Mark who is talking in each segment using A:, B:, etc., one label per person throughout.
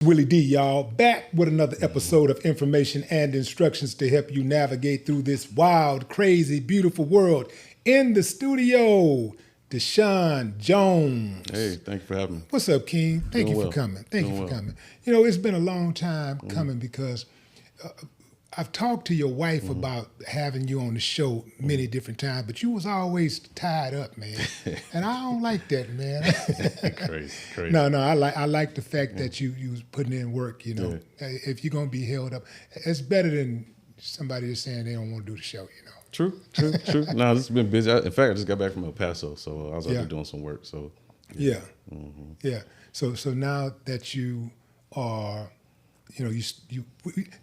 A: Willie D, y'all, back with another episode of information and instructions to help you navigate through this wild, crazy, beautiful world. In the studio, DaSean Jones.
B: Hey, thank you for having me.
A: What's up, King? Thank you for coming. Thank you for coming. You know, it's been a long time coming because I've talked to your wife about having you on the show many different times, but you was always tied up, man. And I don't like that, man.
B: Crazy.
A: No, I like the fact that you was putting in work, you know. If you're gonna be held up, it's better than somebody just saying they don't want to do the show, you know.
B: True. No, this has been busy. In fact, I just got back from El Paso, so I was out there doing some work. So
A: yeah. So now that you are, you know, you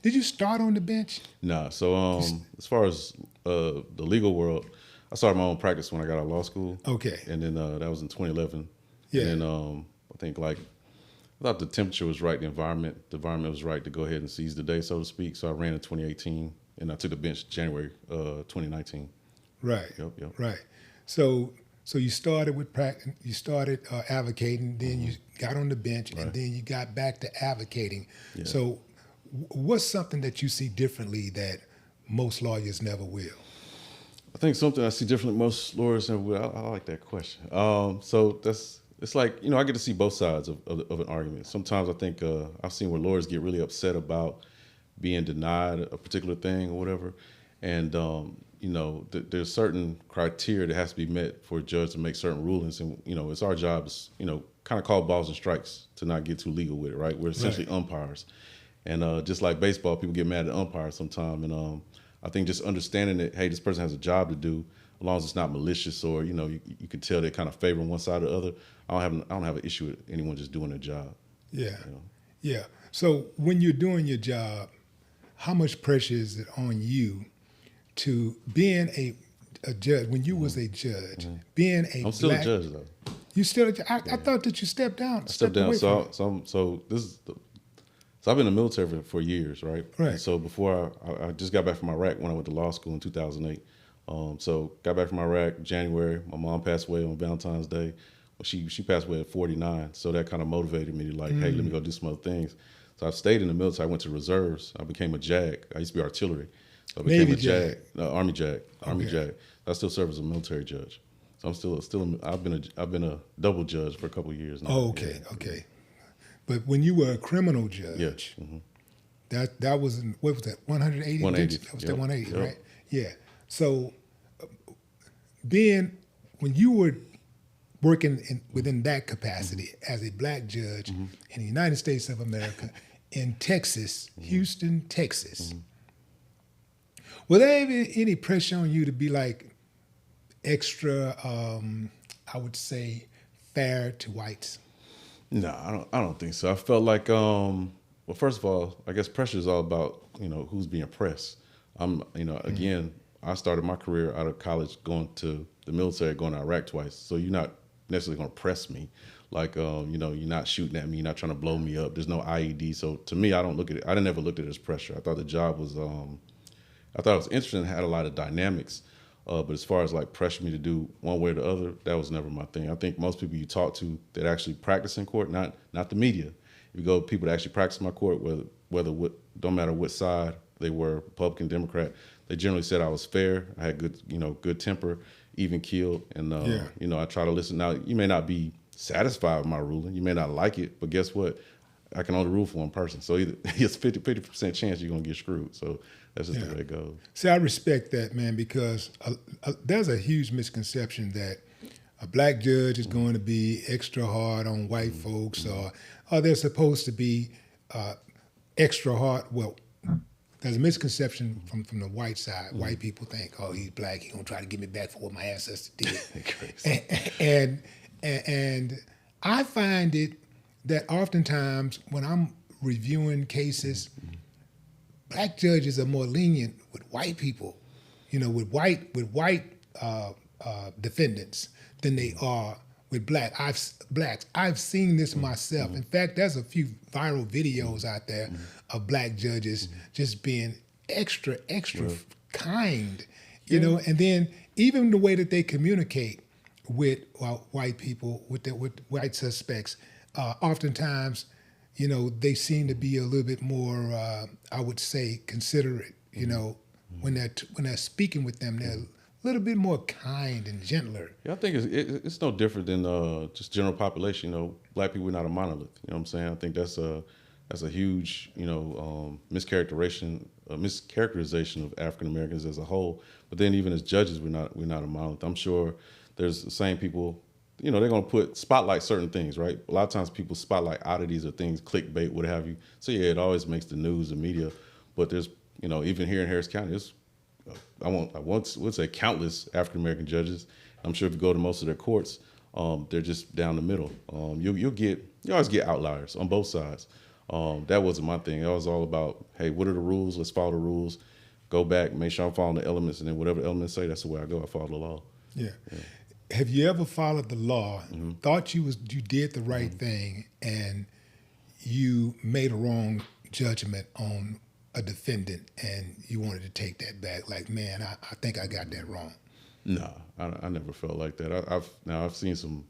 A: did you start on the bench?
B: Nah. So as far as the legal world, I started my own practice when I got out of law school.
A: Okay.
B: And then that was in 2011.
A: Yeah.
B: And then I think I thought the temperature was right, the environment was right to go ahead and seize the day, so to speak. So I ran in 2018, and I took the bench January 2019.
A: Right.
B: Yep.
A: Right. So you started with practice. You started advocating, then you got on the bench, and then you got back to advocating.
B: Yeah.
A: So, what's something that you see differently that most lawyers never will?
B: I think something I see differently most lawyers never will. I like that question. So it's like, you know, I get to see both sides of an argument. Sometimes I think I've seen where lawyers get really upset about being denied a particular thing or whatever, and you know, there's certain criteria that has to be met for a judge to make certain rulings, and you know, it's our job is, you know, kind of call balls and strikes to not get too legal with it, right? We're essentially umpires, and just like baseball, people get mad at umpires sometimes, and I think just understanding that, hey, this person has a job to do, as long as it's not malicious or, you know, you can tell they're kind of favoring one side or the other. I don't have an issue with anyone just doing their job.
A: Yeah,
B: you know?
A: Yeah. So when you're doing your job, how much pressure is it on you to being a judge, when you was a judge, being a
B: I'm still a judge though.
A: You still a judge? I thought that you stepped down.
B: I stepped down. So I've been in the military for years, right?
A: Right.
B: And so before I just got back from Iraq when I went to law school in 2008. So got back from Iraq January. My mom passed away on Valentine's Day. Well, she passed away at 49. So that kind of motivated me to hey, let me go do some other things. So I stayed in the military. I went to reserves. I became a JAG. I used to be artillery. So I became
A: Navy
B: a JAG. No, Army JAG. Army
A: Okay.
B: JAG. I still serve as a military judge. So I'm still I've been a double judge for a couple of years now.
A: Oh, okay, okay. But when you were a criminal judge, that was what was that, 180?
B: 180.
A: That was that 180,
B: Yep.
A: right? Yeah. So when you were working within that capacity as a black judge in the United States of America, in Texas, Houston, Texas, were there any pressure on you to be like extra, I would say, fair to whites?
B: No, I don't think so. I felt like, well, first of all, I guess pressure is all about, you know, who's being pressed. Again, I started my career out of college going to the military, going to Iraq twice. So you're not necessarily going to press me. Like, you know, you're not shooting at me. You're not trying to blow me up. There's no IED. So to me, I don't look at it. I never looked at it as pressure. I thought the job was, I thought it was interesting. It had a lot of dynamics. But as far as like pressure me to do one way or the other, that was never my thing. I think most people you talk to that actually practice in court, not the media. If you go to people that actually practice in my court, don't matter what side they were, Republican, Democrat, they generally said I was fair. I had good temper, even keeled, and you know, I try to listen. Now, you may not be satisfied with my ruling, you may not like it, but guess what? I can only rule for one person. So either it's 50% chance you're gonna get screwed. So that's just the way it goes.
A: See, I respect that, man, because there's a huge misconception that a black judge is going to be extra hard on white folks, or they're supposed to be extra hard. Well, there's a misconception from the white side. White people think, oh, he's black, he's gonna try to get me back for what my ancestors did. and I find it that oftentimes when I'm reviewing cases, black judges are more lenient with white people, you know, with white defendants than they are with blacks. I've seen this myself. In fact, there's a few viral videos out there of black judges just being extra kind, you know, and then even the way that they communicate with white people, with white suspects, oftentimes, they seem to be a little bit more, I would say, considerate. When they're speaking with them, they're a little bit more kind and gentler.
B: Yeah, I think it's no different than just general population. Black people are not a monolith. You know what I'm saying? I think that's a huge mischaracterization of African Americans as a whole. But then even as judges, we're not a monolith. I'm sure there's the same people. They're going to spotlight certain things, right? A lot of times people spotlight oddities or things, clickbait, what have you. So yeah, it always makes the news, the media. But there's, even here in Harris County, there's, I would say countless African American judges. I'm sure if you go to most of their courts, they're just down the middle. You always get outliers on both sides. That wasn't my thing. It was all about, hey, what are the rules? Let's follow the rules. Go back, make sure I'm following the elements, and then whatever the elements say, that's the way I go. I follow the law.
A: Yeah. Have you ever followed the law, thought you did the right thing, and you made a wrong judgment on a defendant, and you wanted to take that back? Like, man, I think I got that wrong.
B: No, I never felt like that. I've seen some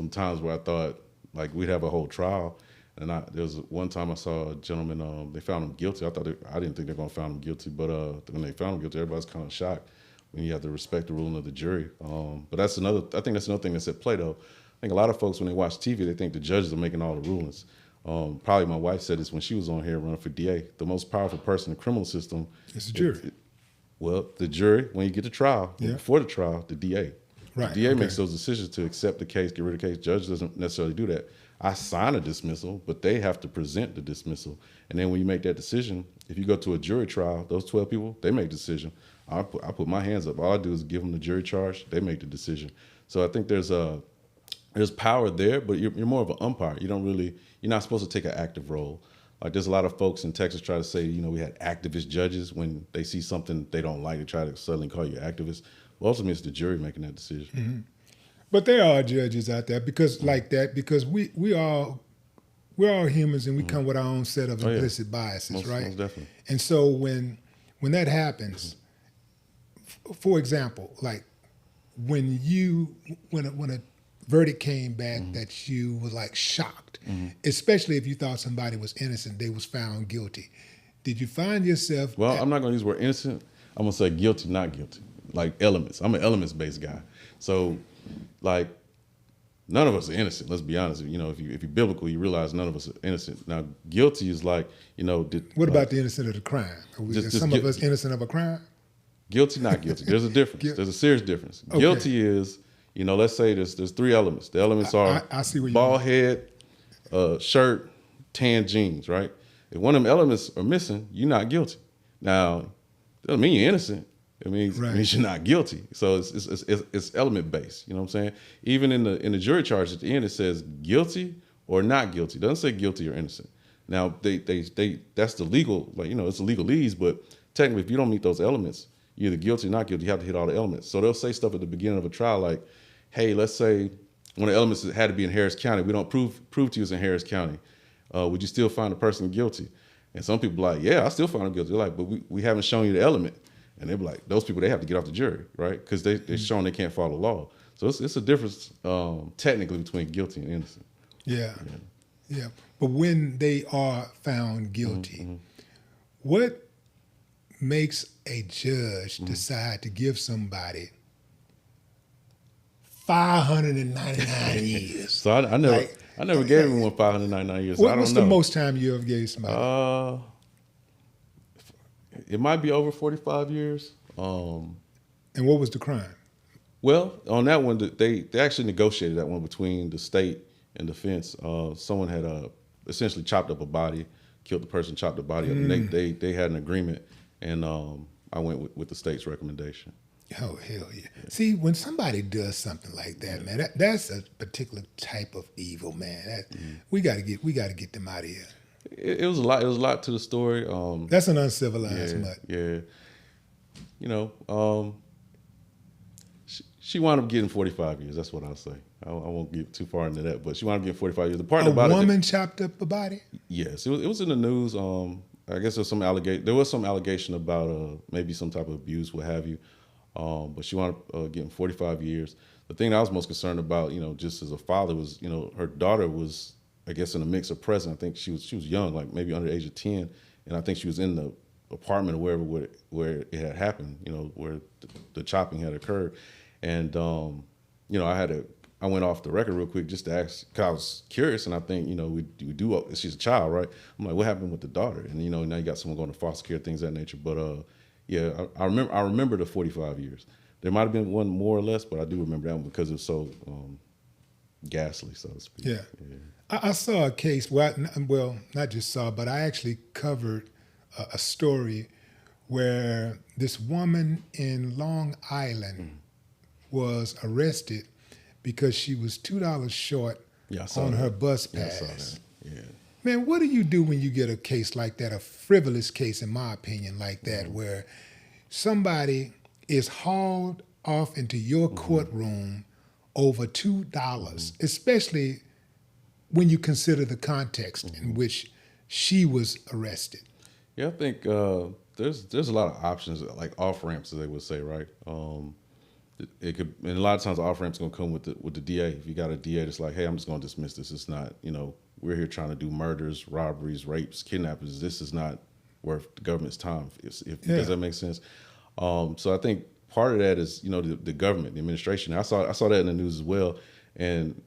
B: times where I thought like we'd have a whole trial, and there was one time I saw a gentleman. They found him guilty. I didn't think they were gonna find him guilty, but when they found him guilty, everybody's kind of shocked. When you have to respect the ruling of the jury. But I think that's another thing that's at play, though. I think a lot of folks, when they watch TV, they think the judges are making all the rulings. Probably my wife said this when she was on here running for DA. The most powerful person in the criminal system
A: is the jury.
B: The jury, when you get to trial, before the trial, the DA.
A: Right.
B: The DA makes those decisions to accept the case, get rid of the case. Judge doesn't necessarily do that. I sign a dismissal, but they have to present the dismissal. And then when you make that decision, if you go to a jury trial, those 12 people, they make the decision. I put my hands up. All I do is give them the jury charge. They make the decision. So I think there's power there, but you're more of an umpire. You're not supposed to take an active role. Like there's a lot of folks in Texas try to say, we had activist judges when they see something they don't like, they try to suddenly call you activist. Well, ultimately, it's the jury making that decision.
A: Mm-hmm. But there are judges out there because we're all humans and we come with our own set of implicit biases, right?
B: Most definitely.
A: And so when that happens. For example, like when a verdict came back that you was like shocked, especially if you thought somebody was innocent, they was found guilty. Did you find yourself?
B: Well, I'm not going to use the word innocent. I'm going to say guilty, not guilty. Like elements. I'm an elements-based guy. So, like, none of us are innocent. Let's be honest. If you're biblical, you realize none of us are innocent. Now, guilty is like,
A: What about the innocent of the crime? Are some of us innocent of a crime?
B: Guilty, not guilty. There's a difference. There's a serious difference. Okay. Guilty is, let's say there's three elements. The elements are
A: I see what
B: bald head, shirt, tan jeans, right? If one of them elements are missing, you're not guilty. Now, doesn't mean you're innocent. It means you're not guilty. So it's element based. You know what I'm saying? Even in the jury charge at the end, it says guilty or not guilty. It doesn't say guilty or innocent. Now they that's the legal, it's the legalese, but technically if you don't meet those elements, you're either guilty or not guilty. You have to hit all the elements. So they'll say stuff at the beginning of a trial like, hey, let's say one of the elements had to be in Harris County. We don't prove to you it's in Harris County. Would you still find the person guilty? And some people are like, yeah, I still find them guilty. They're like, but we haven't shown you the element. And they're like, those people, they have to get off the jury, right? Because they're showing they can't follow the law. So it's a difference technically between guilty and innocent.
A: Yeah. But when they are found guilty, what makes a judge decide to give somebody 599 years?
B: So I never gave anyone 599 years. So I don't know.
A: What's the most time you ever gave somebody?
B: It might be over 45 years.
A: And what was the crime?
B: Well, on that one, they actually negotiated that one between the state and defense. Someone had essentially chopped up a body, killed the person, chopped the body up. And they had an agreement, and I went with the state's recommendation.
A: Oh, hell yeah. See, when somebody does something like that, man, that's a particular type of evil, man. We gotta get them out of here.
B: It was a lot. It was a lot to the story.
A: That's an uncivilized mutt.
B: Yeah. She wound up getting 45 years. That's what I'll say. I won't get too far into that, but she wound up getting 45 years. The part about
A: a woman chopped up a body?
B: Yes, it was in the news. I guess there was some allegation about maybe some type of abuse, what have you. But she wound up getting 45 years. The thing that I was most concerned about, just as a father, was her daughter was I guess in a mix of present. I think she was young, like maybe under the age of 10, and I think she was in the apartment or wherever where it had happened, where the chopping had occurred. And I went off the record real quick just to ask, because I was curious, and I think, we do, she's a child, right? I'm like, what happened with the daughter? And, now you got someone going to foster care, things of that nature. But, yeah, I remember the 45 years. There might have been one more or less, but I do remember that one because it was so ghastly, so to speak.
A: Yeah. I saw a case, well, not just saw, but I actually covered a story where this woman in Long Island was arrested because she was $2 short on her bus pass.
B: Yeah, I saw that. Yeah.
A: Man, what do you do when you get a case like that, a frivolous case, in my opinion, like that, where somebody is hauled off into your courtroom over $2, especially when you consider the context in which she was arrested?
B: Yeah, I think there's a lot of options, like off ramps, as they would say, right? It could, and a lot of times the off ramp's gonna come with the DA. If you got a DA that's like, hey, I'm just gonna dismiss this. It's not, we're here trying to do murders, robberies, rapes, kidnappings. This is not worth the government's time. Does that make sense? So I think part of that is, the government, the administration. I saw that in the news as well, and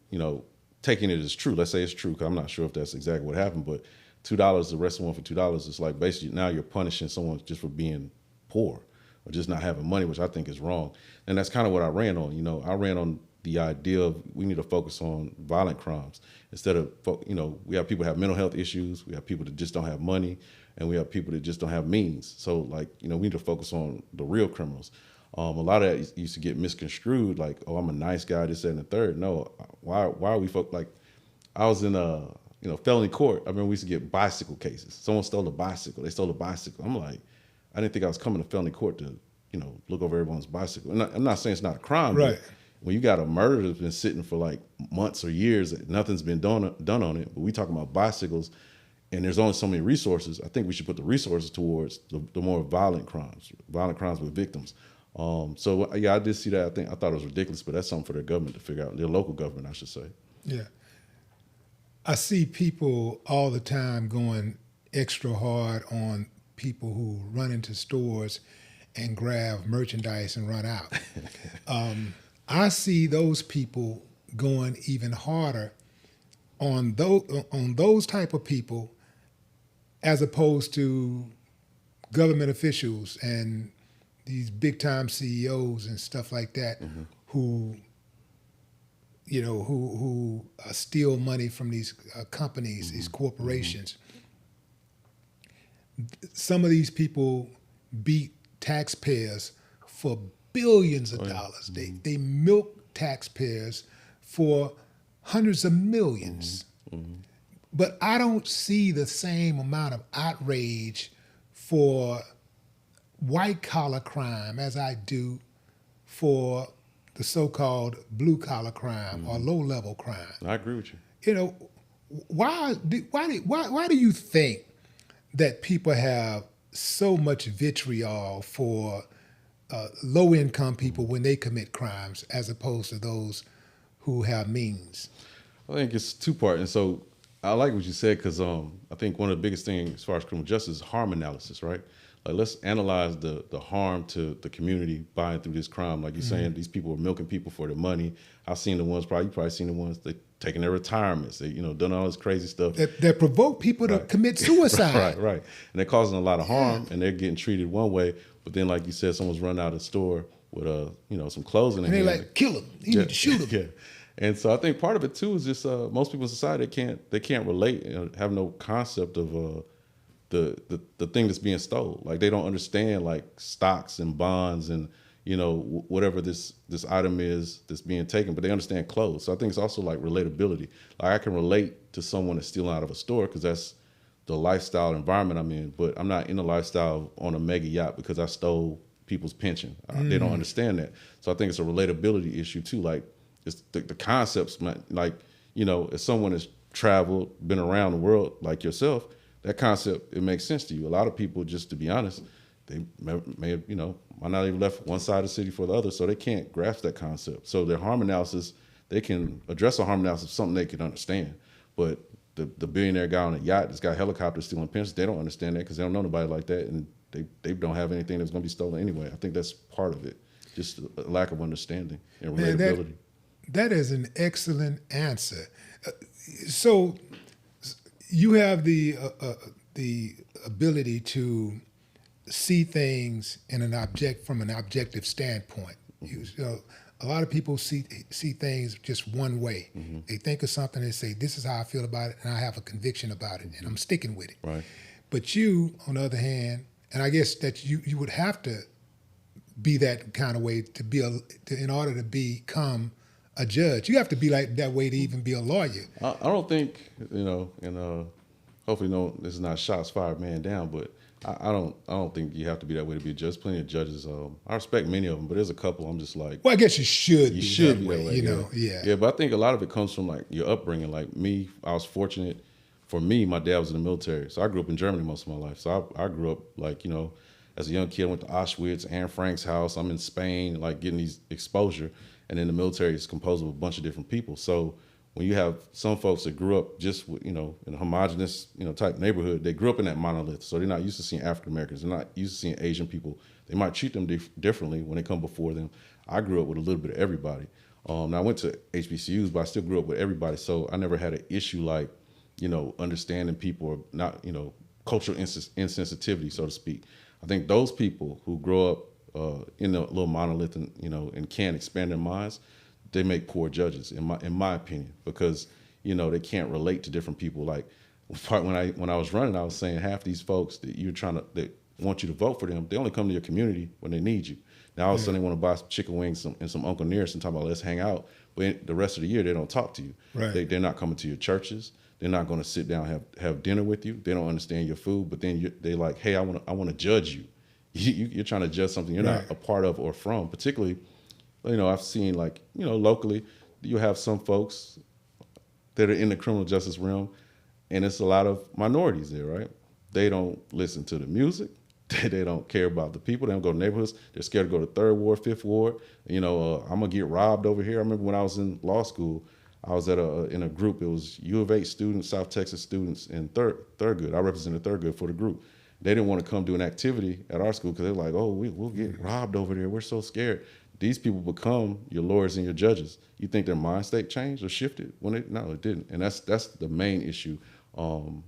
B: taking it as true. Let's say it's true, because I'm not sure if that's exactly what happened, but $2, arrest someone for $2, it's like basically now you're punishing someone just for being poor or just not having money, which I think is wrong. And that's kind of what I ran on. I ran on the idea of we need to focus on violent crimes instead of, we have people who have mental health issues, we have people that just don't have money, and we have people that just don't have means. So we need to focus on the real criminals. A lot of that used to get misconstrued, like, oh, I'm a nice guy, this, that, and the third. No, why are we like, I was in felony court. I remember we used to get bicycle cases. Someone stole a bicycle. They stole a bicycle. I'm like, I didn't think I was coming to felony court to, look over everyone's bicycle. I'm not saying it's not a crime,
A: right?
B: But when you got a murder that's been sitting for like months or years, nothing's been done on it. But we talking about bicycles, and there's only so many resources. I think we should put the resources towards the more violent crimes with victims. So yeah, I did see that. I thought it was ridiculous, but that's something for their government to figure out. Their local government, I should say.
A: Yeah. I see people all the time going extra hard on people who run into stores and grab merchandise and run out. I see those people going even harder on those type of people as opposed to government officials and these big time CEOs and stuff like that who steal money from these companies, these corporations. Some of these people beat taxpayers for billions of dollars. They milk taxpayers for hundreds of millions. But I don't see the same amount of outrage for white collar crime as I do for the so-called blue collar crime or low level crime.
B: I agree with you.
A: Why do you think that people have so much vitriol for low income people when they commit crimes as opposed to those who have means?
B: I think it's two-part, and so I like what you said because I think one of the biggest things as far as criminal justice is harm analysis, right? Like, let's analyze the harm to the community buying through this crime. Like you're saying, these people are milking people for their money. I've seen the ones, you probably seen the ones that taking their retirements. They, done all this crazy stuff. That
A: provoke people to commit suicide.
B: Right. And they're causing a lot of harm, and they're getting treated one way. But then, like you said, someone's run out of the store with some clothes in their hand.
A: And they're like, kill him. You need to shoot him.
B: Yeah. And so I think part of it too is just most people in society they can't relate and have no concept of the thing that's being stole. Like, they don't understand like stocks and bonds and whatever this item is that's being taken, but they understand clothes. So I think it's also like relatability. Like, I can relate to someone that's stealing out of a store because that's the lifestyle environment I'm in, but I'm not in the lifestyle on a mega yacht because I stole people's pension. They don't understand that. So I think it's a relatability issue too. Like, it's the concepts, like, as someone has traveled, been around the world like yourself, that concept, it makes sense to you. A lot of people, just to be honest, they may have, might not even left one side of the city for the other, so they can't grasp that concept. So their harm analysis, they can address a harm analysis of something they can understand. But the billionaire guy on a yacht that's got helicopters stealing pensions. They don't understand that because they don't know nobody like that, and they don't have anything that's going to be stolen anyway. I think that's part of it, just a lack of understanding and relatability.
A: That is an excellent answer. So you have the ability to see things from an objective standpoint. You know, a lot of people see things just one way. They think of something and say, "This is how I feel about it," and I have a conviction about it, and I'm sticking with it.
B: Right.
A: But you, on the other hand, and I guess that you would have to be that kind of way in order to become a judge. You have to be like that way to even be a lawyer.
B: I don't think, and hopefully this is not shots fired, man down, but I don't think you have to be that way to be a judge. Plenty of judges. I respect many of them, but there's a couple I'm just like.
A: Well, I guess you should be that way,
B: yeah. Yeah, but I think a lot of it comes from like your upbringing. Like me, I was fortunate. For me, my dad was in the military, so I grew up in Germany most of my life. So I grew up like, as a young kid, I went to Auschwitz, Anne Frank's house. I'm in Spain, like getting these exposure. And then the military is composed of a bunch of different people. So when you have some folks that grew up just with, in a homogenous, type neighborhood, they grew up in that monolith. So they're not used to seeing African Americans. They're not used to seeing Asian people. They might treat them differently when they come before them. I grew up with a little bit of everybody. Now I went to HBCUs, but I still grew up with everybody. So I never had an issue like, understanding people or not, cultural insensitivity, so to speak. I think those people who grow up in a little monolith and, and can't expand their minds, they make poor judges, in my opinion, because, they can't relate to different people. Like when I was running, I was saying half these folks that want you to vote for them, they only come to your community when they need you. Now all of a sudden they want to buy some chicken wings and some Uncle Nearest and talk about let's hang out. But the rest of the year they don't talk to you.
A: Right.
B: They're not coming to your churches. They're not going to sit down and have dinner with you. They don't understand your food. But then they're like, hey, I want to judge you. You're trying to judge something you're not a part of or from. Particularly, I've seen like, locally, you have some folks that are in the criminal justice realm, and it's a lot of minorities there, right? They don't listen to the music. They don't care about the people. They don't go to neighborhoods. They're scared to go to 3rd Ward, 5th Ward. I'm going to get robbed over here. I remember when I was in law school, I was in a group. It was U of H students, South Texas students, and Thurgood. I represented Thurgood for the group. They didn't want to come do an activity at our school because they're like, oh, we'll get robbed over there. We're so scared. These people become your lawyers and your judges. You think their mind state changed or shifted? No, it didn't. And that's the main issue,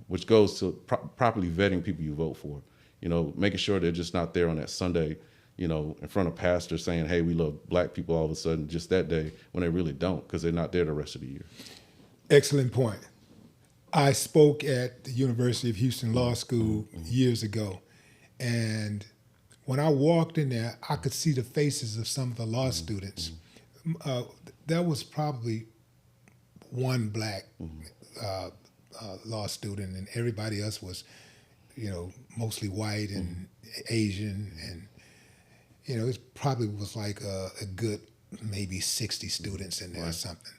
B: which goes to properly vetting people you vote for. Making sure they're just not there on that Sunday, in front of pastors saying, hey, we love black people all of a sudden just that day when they really don't because they're not there the rest of the year.
A: Excellent point. I spoke at the University of Houston Law School years ago, and when I walked in there, I could see the faces of some of the law students. There was probably one black law student, and everybody else was, mostly white and Asian, and it probably was like a good maybe 60 students in there or something.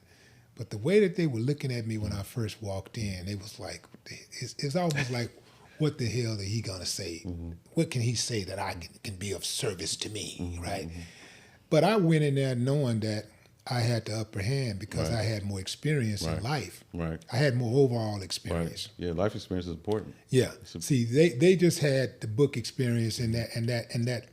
A: But the way that they were looking at me when I first walked in, it was like, it's almost like, what the hell is he gonna say? What can he say that I can be of service to me, right? But I went in there knowing that I had the upper hand because I had more experience in life. Right. I had more overall experience.
B: Right. Yeah, life experience is important.
A: Yeah. See, they just had the book experience and that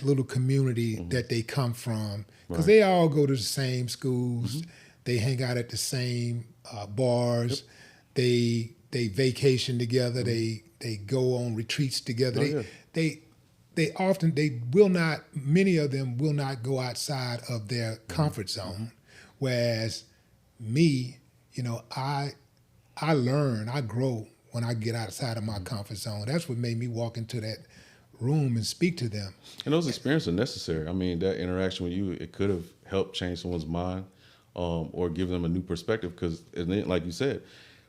A: little community that they come from, because they all go to the same schools, they hang out at the same bars, they vacation together, they go on retreats together. Many of them will not go outside of their comfort zone, whereas me, I grow when I get outside of my comfort zone. That's what made me walk into that room and speak to them.
B: And those experiences are necessary. I mean, that interaction with you, it could have helped change someone's mind or give them a new perspective because, like you said,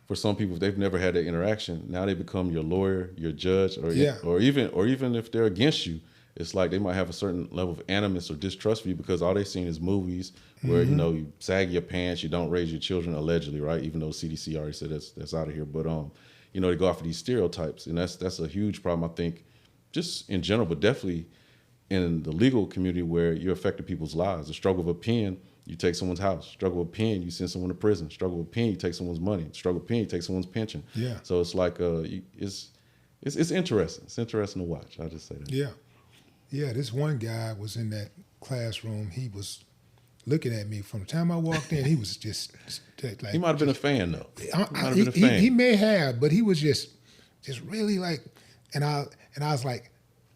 B: for some people, if they've never had that interaction, now they become your lawyer, your judge, or even if they're against you, it's like they might have a certain level of animus or distrust for you because all they've seen is movies where, you sag your pants, you don't raise your children, allegedly, right? Even though CDC already said that's out of here. But, they go off of these stereotypes. And that's a huge problem, I think, just in general, but definitely in the legal community where you're affecting people's lives. The stroke of a pen You take someone's house. Struggle with pen, you send someone to prison. Struggle with pen, you take someone's money. Struggle with pen, you take someone's pension.
A: Yeah.
B: So it's like it's interesting. It's interesting to watch. I'll just say that.
A: Yeah. Yeah, this one guy was in that classroom. He was looking at me from the time I walked in. He was just like,
B: He might have been a fan though.
A: He may have, but he was just really like, and I was like,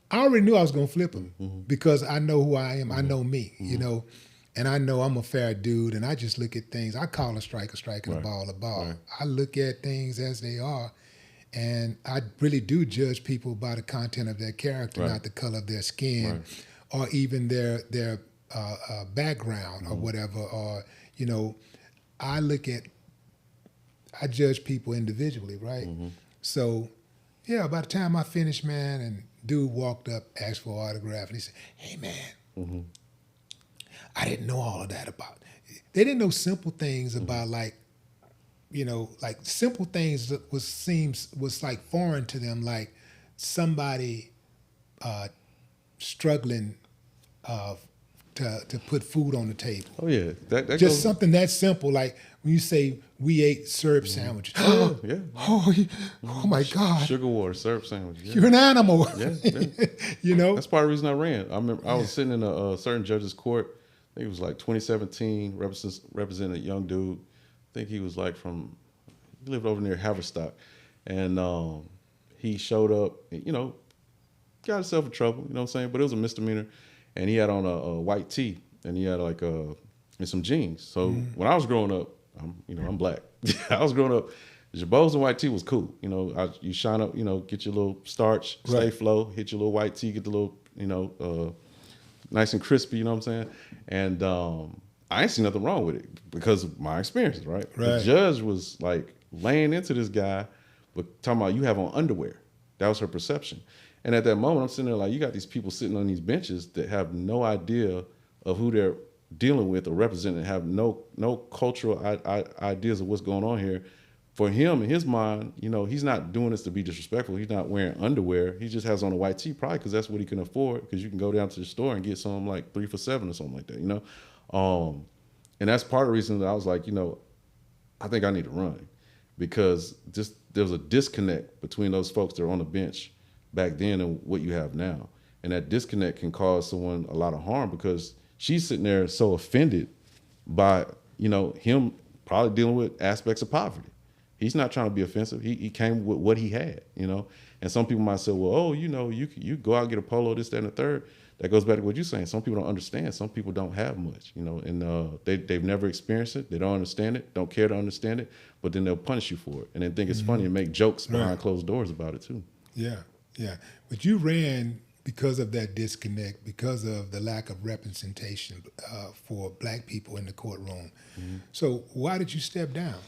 A: I already knew I was gonna flip him because I know who I am. I know me, you know, and I know I'm a fair dude. And I just look at things. I call a strike, and a ball, a ball.
B: Right.
A: I look at things as they are. And I really do judge people by the content of their character, not the color of their skin, or even their background or whatever. Or you know, I judge people individually, right? So, yeah. By the time I finished, man, and dude walked up, asked for an autograph, and he said, "Hey, man, I didn't know all of that about." They didn't know simple things about like. You know, like simple things that was like foreign to them, like somebody struggling to put food on the table.
B: Oh yeah, that
A: Just
B: goes,
A: something that simple, like when you say we ate syrup sandwiches.
B: Oh yeah.
A: Oh my God!
B: Sugar water, syrup sandwich. Yeah.
A: You're an animal.
B: Yeah.
A: You know.
B: That's part of the reason I ran. I remember I was sitting in a certain judge's court. I think it was like 2017, representing a young dude. I think he was like he lived over near Haverstock, and he showed up, you know, got himself in trouble, you know what I'm saying? But it was a misdemeanor, and he had on a white tee, and he had like and some jeans. So when I was growing up, I'm black. I was growing up, Jabos and white tee was cool. You know, you shine up, you know, get your little starch, stay flow, hit your little white tee, get the little, you know, nice and crispy, you know what I'm saying? And I ain't seen nothing wrong with it because of my experiences, right? The judge was like laying into this guy, but talking about you have on underwear. That was her perception. And at that moment, I'm sitting there like, you got these people sitting on these benches that have no idea of who they're dealing with or representing, have no cultural ideas of what's going on here. For him, in his mind, you know, he's not doing this to be disrespectful. He's not wearing underwear. He just has on a white tee, probably because that's what he can afford, because you can go down to the store and get some like 3 for $7 or something like that, you know? And that's part of the reason that I was like, you know, I think I need to run, because there was a disconnect between those folks that are on the bench back then and what you have now. And that disconnect can cause someone a lot of harm, because she's sitting there so offended by, you know, him probably dealing with aspects of poverty. He's not trying to be offensive. He came with what he had, you know. And some people might say, well, oh, you know, you go out and get a polo, this, that, and the third. That goes back to what you're saying. Some people don't understand. Some people don't have much, you know, and they've never experienced it. They don't understand it, don't care to understand it, but then they'll punish you for it. And then think it's funny and make jokes behind closed doors about it too.
A: Yeah, yeah. But you ran because of that disconnect, because of the lack of representation for black people in the courtroom. So why did you step down?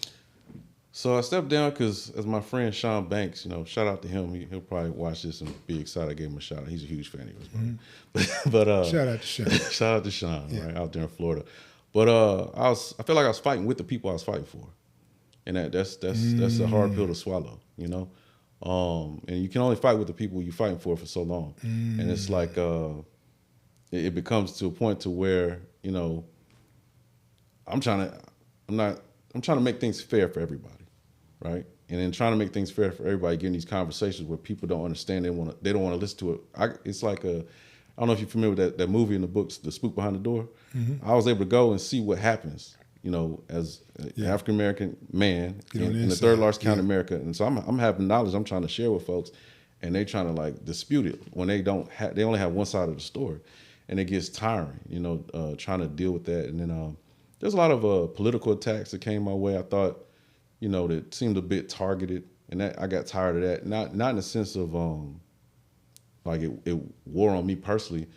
A: So
B: I stepped down because, as my friend Sean Banks, you know, shout out to him. He'll probably watch this and be excited I gave him a shout out. He's a huge fan of yours, but shout out to Sean. Shout out to Sean, right out there in Florida. But I feel like I was fighting with the people I was fighting for, and that's a hard pill to swallow, you know. And you can only fight with the people you're fighting for so long, and it's like it becomes to a point to where, you know, I'm trying to make things fair for everybody. Right, and then trying to make things fair for everybody, getting these conversations where people don't understand, they don't want to listen to it. It's like I don't know if you're familiar with that movie and the books, The Spook Behind the Door. I was able to go and see what happens, you know, as an African American man in the third largest county in America, and so I'm having knowledge I'm trying to share with folks, and they trying to like dispute it when they only have one side of the story, and it gets tiring, you know, trying to deal with that. And then there's a lot of political attacks that came my way. I thought, you know, that seemed a bit targeted, and that I got tired of that. Not in the sense of like it wore on me personally.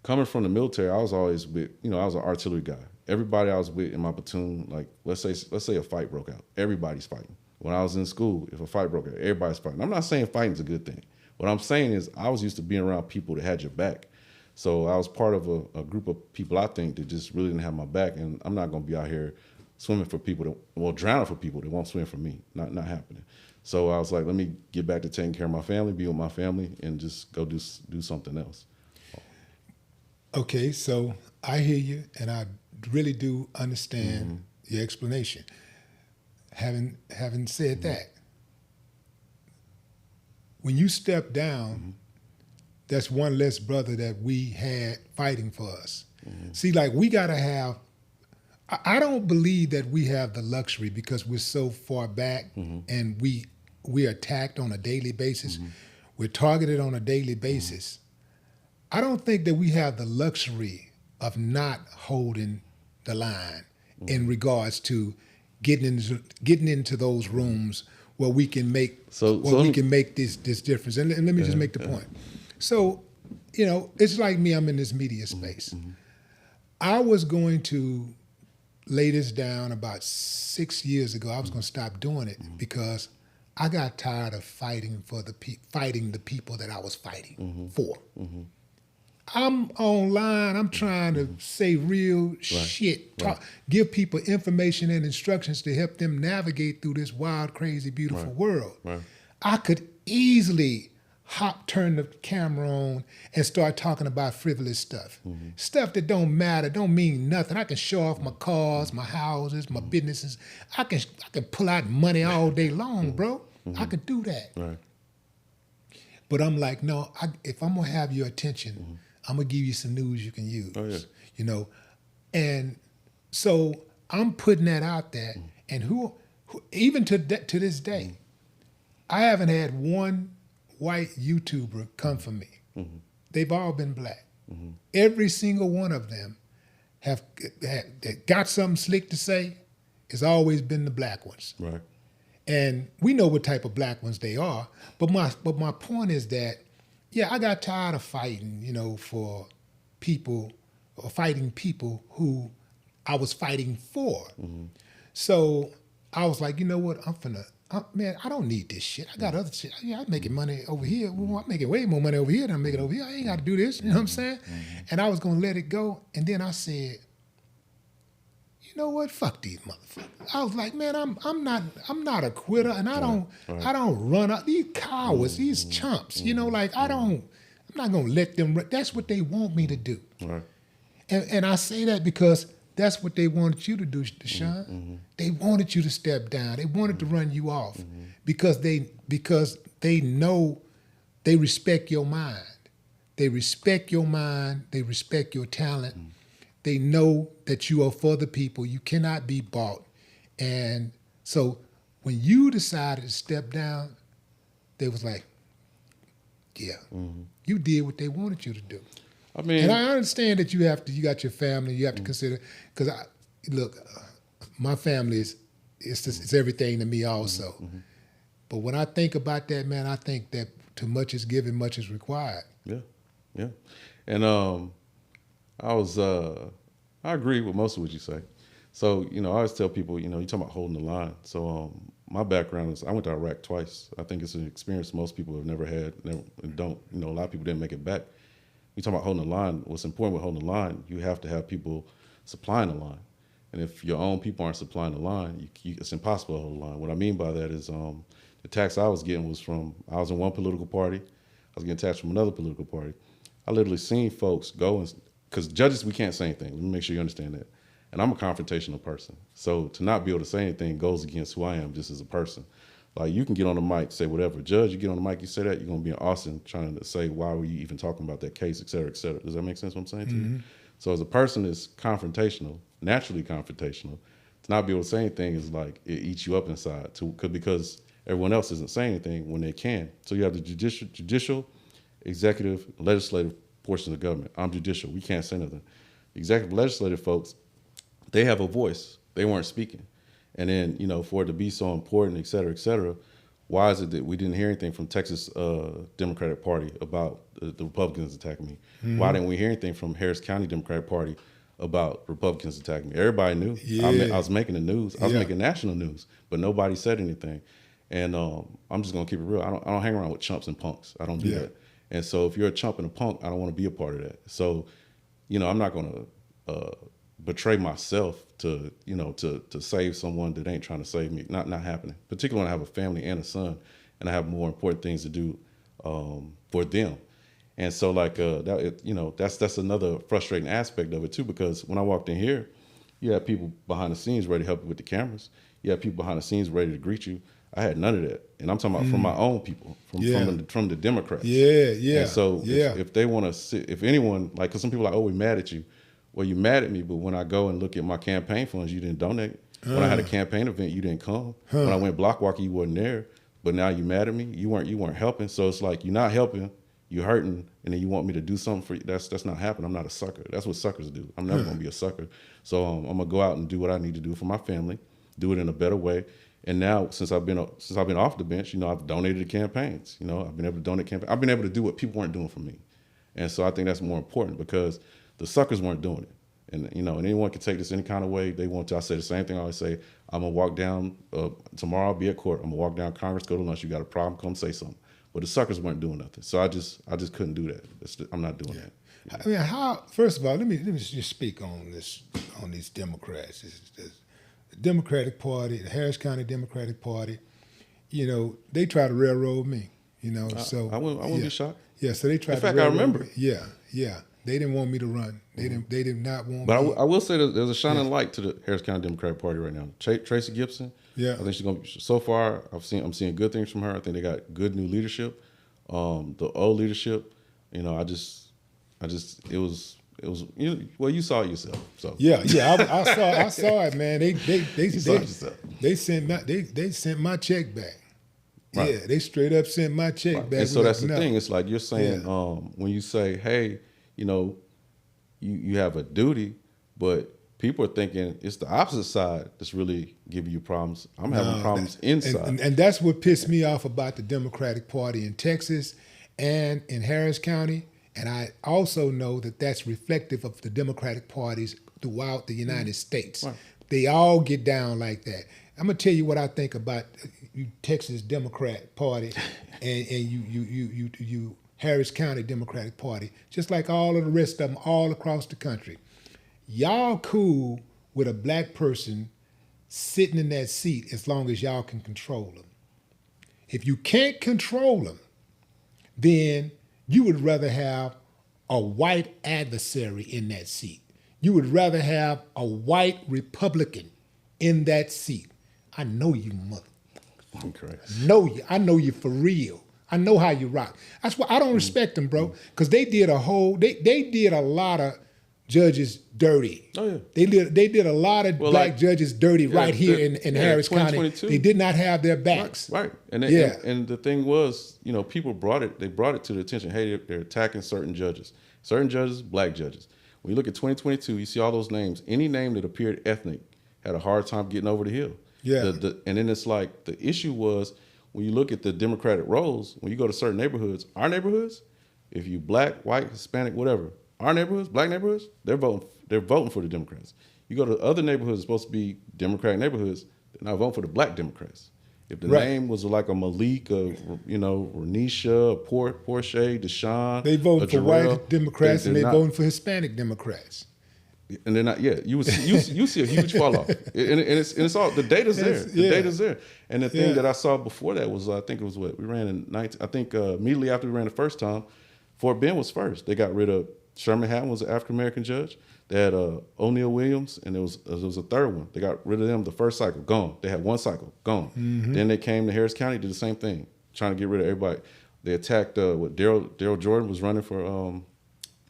B: Coming from the military, I was always with, you know, I was an artillery guy. Everybody I was with in my platoon, like let's say a fight broke out, everybody's fighting. When I was in school, if a fight broke out, everybody's fighting. I'm not saying fighting's a good thing. What I'm saying is I was used to being around people that had your back. So I was part of a group of people, I think, that just really didn't have my back, and I'm not gonna be out here swimming for people drowning for people that won't swim for me. Not happening. So I was like, let me get back to taking care of my family, be with my family, and just go do something else. Okay, so I hear you, and I
A: really do understand your explanation. Having said that, when you step down, that's one less brother that we had fighting for us. See, like we gotta have. I don't believe that we have the luxury because we're so far back and we're attacked on a daily basis. We're targeted on a daily basis. I don't think that we have the luxury of not holding the line in regards to getting into those rooms where we can make this difference. And let me just make the point. So, it's like me. I'm in this media space. I was going to lay this down about 6 years ago. I was going to stop doing it because I got tired of fighting the people that I was fighting for. I'm online. I'm trying to say real shit. Give people information and instructions to help them navigate through this wild, crazy, beautiful world. I could easily turn the camera on and start talking about frivolous stuff. Stuff that don't matter, don't mean nothing. I can show off my cars, my houses, my businesses. I can pull out money all day long, bro. I could do that. But I'm like, no, if I'm gonna have your attention, I'm gonna give you some news you can use. And so I'm putting that out there. And who even to this day, I haven't had one white YouTuber come for me. They've all been black. Every single one of them have got something slick to say. It's always been the black ones. And we know what type of black ones they are. But my point is that, I got tired of fighting, for people or fighting people who I was fighting for. So I was like, you know what? Man, I don't need this shit. I got other shit. I'm making money over here. Well, I'm making way more money over here than I'm making over here. I ain't got to do this. You know what I'm saying? And I was gonna let it go. And then I said, you know what? Fuck these motherfuckers. I was like, man, I'm not a quitter, and I don't run up these cowards, these chumps. I'm not gonna let them. That's what they want me to do. And I say that because that's what they wanted you to do, DaSean. They wanted you to step down. They wanted to run you off because they know they respect your mind. They respect your mind. They respect your talent. They know that you are for the people. You cannot be bought. And so when you decided to step down, they was like, you did what they wanted you to do. And I understand that you got your family, you have to consider, because my family is everything to me also. But when I think about that, man, I think that too much is given, much is required.
B: Yeah. And I agree with most of what you say. So, I always tell people, you're talking about holding the line. So my background is I went to Iraq twice. I think it's an experience most people have never had, don't. A lot of people didn't make it back. You talk about holding the line. What's important with holding the line, you have to have people supplying the line. And if your own people aren't supplying the line, it's impossible to hold the line. What I mean by that is the tax I was getting was I was in one political party. I was getting taxed from another political party. I literally seen folks go, because judges, we can't say anything. Let me make sure you understand that. And I'm a confrontational person. So to not be able to say anything goes against who I am just as a person. Like, you can get on the mic, say whatever. Judge, you get on the mic, you say that, you're going to be in Austin trying to say, why were you even talking about that case, et cetera, et cetera. Does that make sense what I'm saying to you? So as a person that's confrontational, naturally confrontational, to not be able to say anything is like, it eats you up inside because everyone else isn't saying anything when they can. So you have the judicial, executive, legislative portion of the government. I'm judicial. We can't say nothing. Executive, legislative folks, they have a voice. They weren't speaking. And then, for it to be so important, et cetera, why is it that we didn't hear anything from Texas Democratic Party about the Republicans attacking me? Why didn't we hear anything from Harris County Democratic Party about Republicans attacking me? Everybody knew. I was making the news. I was making national news, but nobody said anything. And I'm just going to keep it real. I don't hang around with chumps and punks. I don't do that. And so if you're a chump and a punk, I don't want to be a part of that. So, I'm not going to betray myself to save someone that ain't trying to save me. Not happening. Particularly when I have a family and a son, and I have more important things to do for them. And so that's another frustrating aspect of it too, because when I walked in here, You had people behind the scenes ready to help you with the cameras. You had people behind the scenes ready to greet you. I had none of that, and I'm talking about from my own people, from the Democrats.
A: Yeah.
B: And so if they want to sit, if anyone like, because some people are like, oh, we mad at you. Well, you mad at me, but when I go and look at my campaign funds, you didn't donate. When I had a campaign event, you didn't come. When I went block walking, you wasn't there. But now you mad at me. You weren't helping. So it's like you're not helping. You're hurting, and then you want me to do something for you. That's not happening. I'm not a sucker. That's what suckers do. I'm never gonna be a sucker. So I'm gonna go out and do what I need to do for my family, do it in a better way. And now since I've been off the bench, I've donated to campaigns. I've been able to donate campaigns. I've been able to do what people weren't doing for me, and so I think that's more important because the suckers weren't doing it. And and anyone can take this any kind of way they want to. I say the same thing. I always say, I'm gonna walk down tomorrow. I'll be at court. I'm gonna walk down Congress, go to lunch. You got a problem? Come say something. But the suckers weren't doing nothing, so I just couldn't do that. I'm not doing that.
A: I mean, how? First of all, let me just speak on these Democrats. The Democratic Party, the Harris County Democratic Party. They try to railroad me. So
B: I wouldn't be shocked.
A: Yeah, so they tried.
B: In fact, I remember.
A: Me. Yeah. They didn't want me to run. They did not want.
B: But
A: me.
B: I will say there's a shining light to the Harris County Democratic Party right now. Tracy Gibson.
A: Yeah.
B: I think she's gonna. So far, I'm seeing good things from her. I think they got good new leadership. The old leadership, it was. You saw it yourself. So
A: I saw it, man. They sent my check back. Right. Yeah, they straight up sent my check back.
B: And so that's the thing. It's like you're saying when you say, hey, you have a duty, but people are thinking it's the opposite side that's really giving you problems. I'm having problems inside.
A: And that's what pissed me off about the Democratic Party in Texas and in Harris County. And I also know that that's reflective of the Democratic parties throughout the United States. Right. They all get down like that. I'm gonna tell you what I think about you Texas Democrat Party and you Harris County Democratic Party, just like all of the rest of them all across the country. Y'all cool with a black person sitting in that seat as long as y'all can control them. If you can't control them, then you would rather have a white adversary in that seat. You would rather have a white Republican in that seat. I know you, mother. I know you for real. I know how you rock. That's why I don't respect them, bro, because they did a lot of judges dirty.
B: Oh yeah.
A: They did a lot of black judges dirty right here in Harris County. They did not have their backs.
B: Right. And the thing was, people brought it to the attention. Hey, they're attacking certain judges, black judges. When you look at 2022, you see all those names. Any name that appeared ethnic had a hard time getting over the hill.
A: Yeah.
B: And then it's like the issue was when you look at the Democratic rolls, when you go to certain neighborhoods, our neighborhoods, if you black, white, Hispanic, whatever, our neighborhoods, black neighborhoods, they're voting for the Democrats. You go to other neighborhoods supposed to be Democratic neighborhoods, they're not voting for the black Democrats. If the name was like a Malik, Renisha, Portia, DaSean,
A: they vote for white Democrats and they voting for Hispanic Democrats.
B: And they're not. Yeah, you see a huge fall off, and it's all the data's there. The data's there. And the thing that I saw before that was I think it was what we ran in 19. I think immediately after we ran the first time, Fort Bend was first. They got rid of Sherman Hatton was an African American judge. They had O'Neal Williams, and there was a third one. They got rid of them the first cycle, gone. They had one cycle, gone. Mm-hmm. Then they came to Harris County, did the same thing, trying to get rid of everybody. They attacked what Daryl Jordan was running for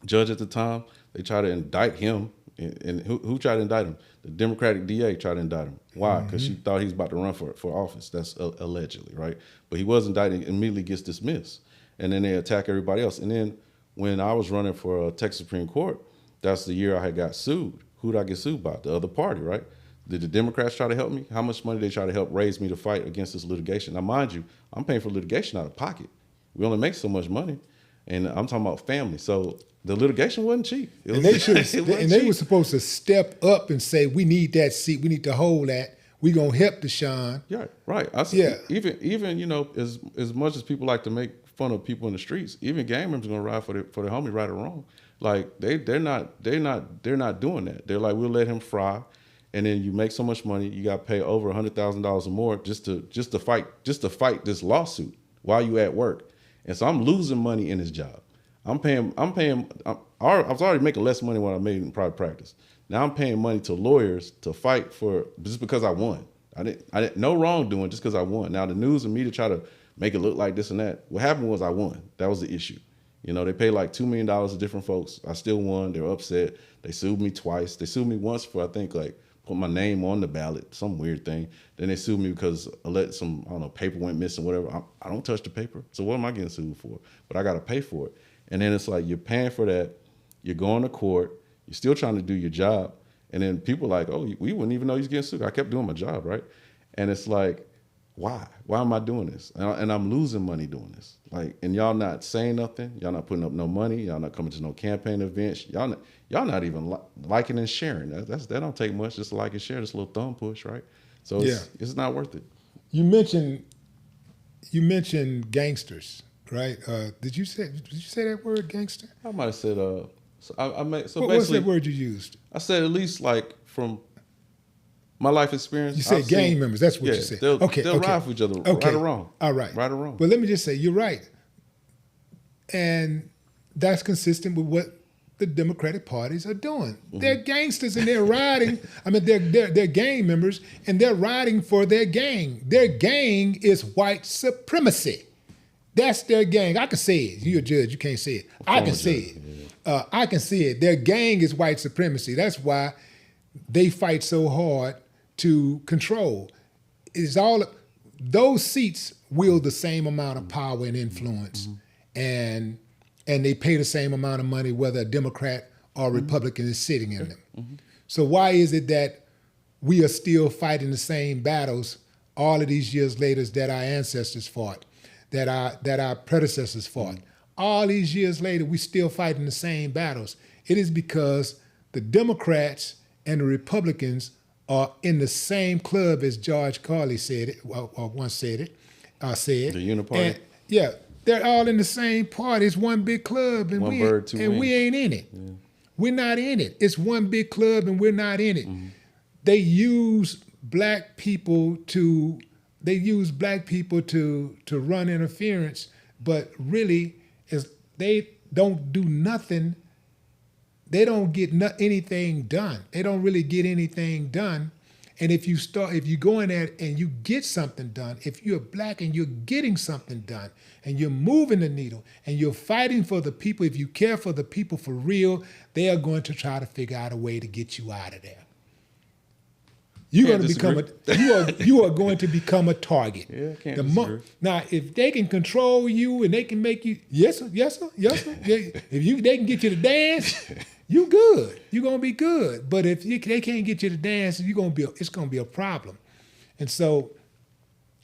B: judge at the time. They tried to indict him. And who tried to indict him? The Democratic DA tried to indict him. Why? Because she thought he was about to run for office. That's allegedly, right? But he was indicted, immediately gets dismissed. And then they attack everybody else. And then when I was running for Texas Supreme Court, that's the year I had got sued. Who did I get sued by? The other party, right? Did the Democrats try to help me? How much money did they try to help raise me to fight against this litigation? Now, mind you, I'm paying for litigation out of pocket. We only make so much money. And I'm talking about family. So the litigation wasn't cheap. They
A: were supposed to step up and say, we need that seat. We need to hold that. We're going to help DaSean.
B: Yeah, right. Even as much as people like to make fun of people in the streets, even gang members are going to ride for their homie, right or wrong. Like they're not doing that. They're like, we'll let him fry. And then you make so much money, you got to pay over $100,000 or more just to fight this lawsuit while you at work. And so I'm losing money in this job. I was already making less money when I made in private practice. Now I'm paying money to lawyers to fight for just because I won. I didn't no wrongdoing just because I won. Now the news and media try to make it look like this and that. What happened was I won. That was the issue. You know, they paid like $2 million to different folks. I still won. They were upset. They sued me twice. They sued me once for, I think, like, put my name on the ballot, some weird thing. Then they sued me because I let some, I don't know, paper went missing, whatever. I don't touch the paper. So what am I getting sued for? But I got to pay for it. And then it's like you're paying for that. You're going to court. You're still trying to do your job. And then people are like, oh, we wouldn't even know he's getting sued. I kept doing my job, right? And it's like, why? Why am I doing this? And I'm losing money doing this. Like, and y'all not saying nothing. Y'all not putting up no money. Y'all not coming to no campaign events. Y'all not even liking and sharing. That don't take much. Just to like and share, this little thumb push, right? So it's not worth it.
A: You mentioned gangsters, right? Did you say that word, gangster?
B: I might have said
A: What's that word you used?
B: I said at least like from my life experience.
A: You said gang members. That's what you said.
B: They'll ride for each other, right or wrong.
A: All right.
B: Right or wrong.
A: But let me just say, you're right. And that's consistent with what the Democratic parties are doing. Mm-hmm. They're gangsters and they're riding. I mean, they're gang members and they're riding for their gang. Their gang is white supremacy. That's their gang. I can say it. You're a judge. You can't say it. I can say it. Yeah. I can see it. Their gang is white supremacy. That's why they fight so hard to control. It's all those seats wield the same amount of power and influence, and they pay the same amount of money whether a Democrat or Republican is sitting in them. Mm-hmm. So why is it that we are still fighting the same battles all of these years later that our ancestors fought, that our predecessors fought? All these years later, we still fighting the same battles. It is because the Democrats and the Republicans are in the same club as George Carlin said it, or once said it.
B: The Uniparty?
A: Yeah, they're all in the same party. It's one big club, and we ain't in it. Yeah. We're not in it. It's one big club, and we're not in it. Mm-hmm. They use black people to run interference, but really, they don't do nothing. They don't get anything done. They don't really get anything done. And if you go in there and you get something done, if you're black and you're getting something done and you're moving the needle and you're fighting for the people, if you care for the people for real, they are going to try to figure out a way to get you out of there. You are going to become a target.
B: Yeah, I can't disagree.
A: Now, if they can control you and they can make you yes sir. If they can get you to dance, you good. You're gonna be good. But if they can't get you to dance, it's gonna be a problem. And so,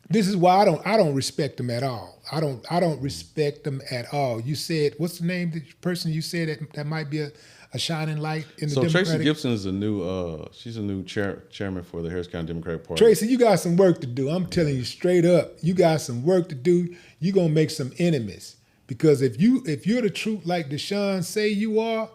A: this is why I don't respect them at all. I don't respect them at all. You said, what's the name of the person you said that might be a shining light in the Democratic?
B: So Tracy Gibson is she's a new chairman for the Harris County Democratic Party.
A: Tracy, you got some work to do. I'm telling you straight up, you got some work to do. You're gonna make some enemies because if you're the truth like DaSean say you are,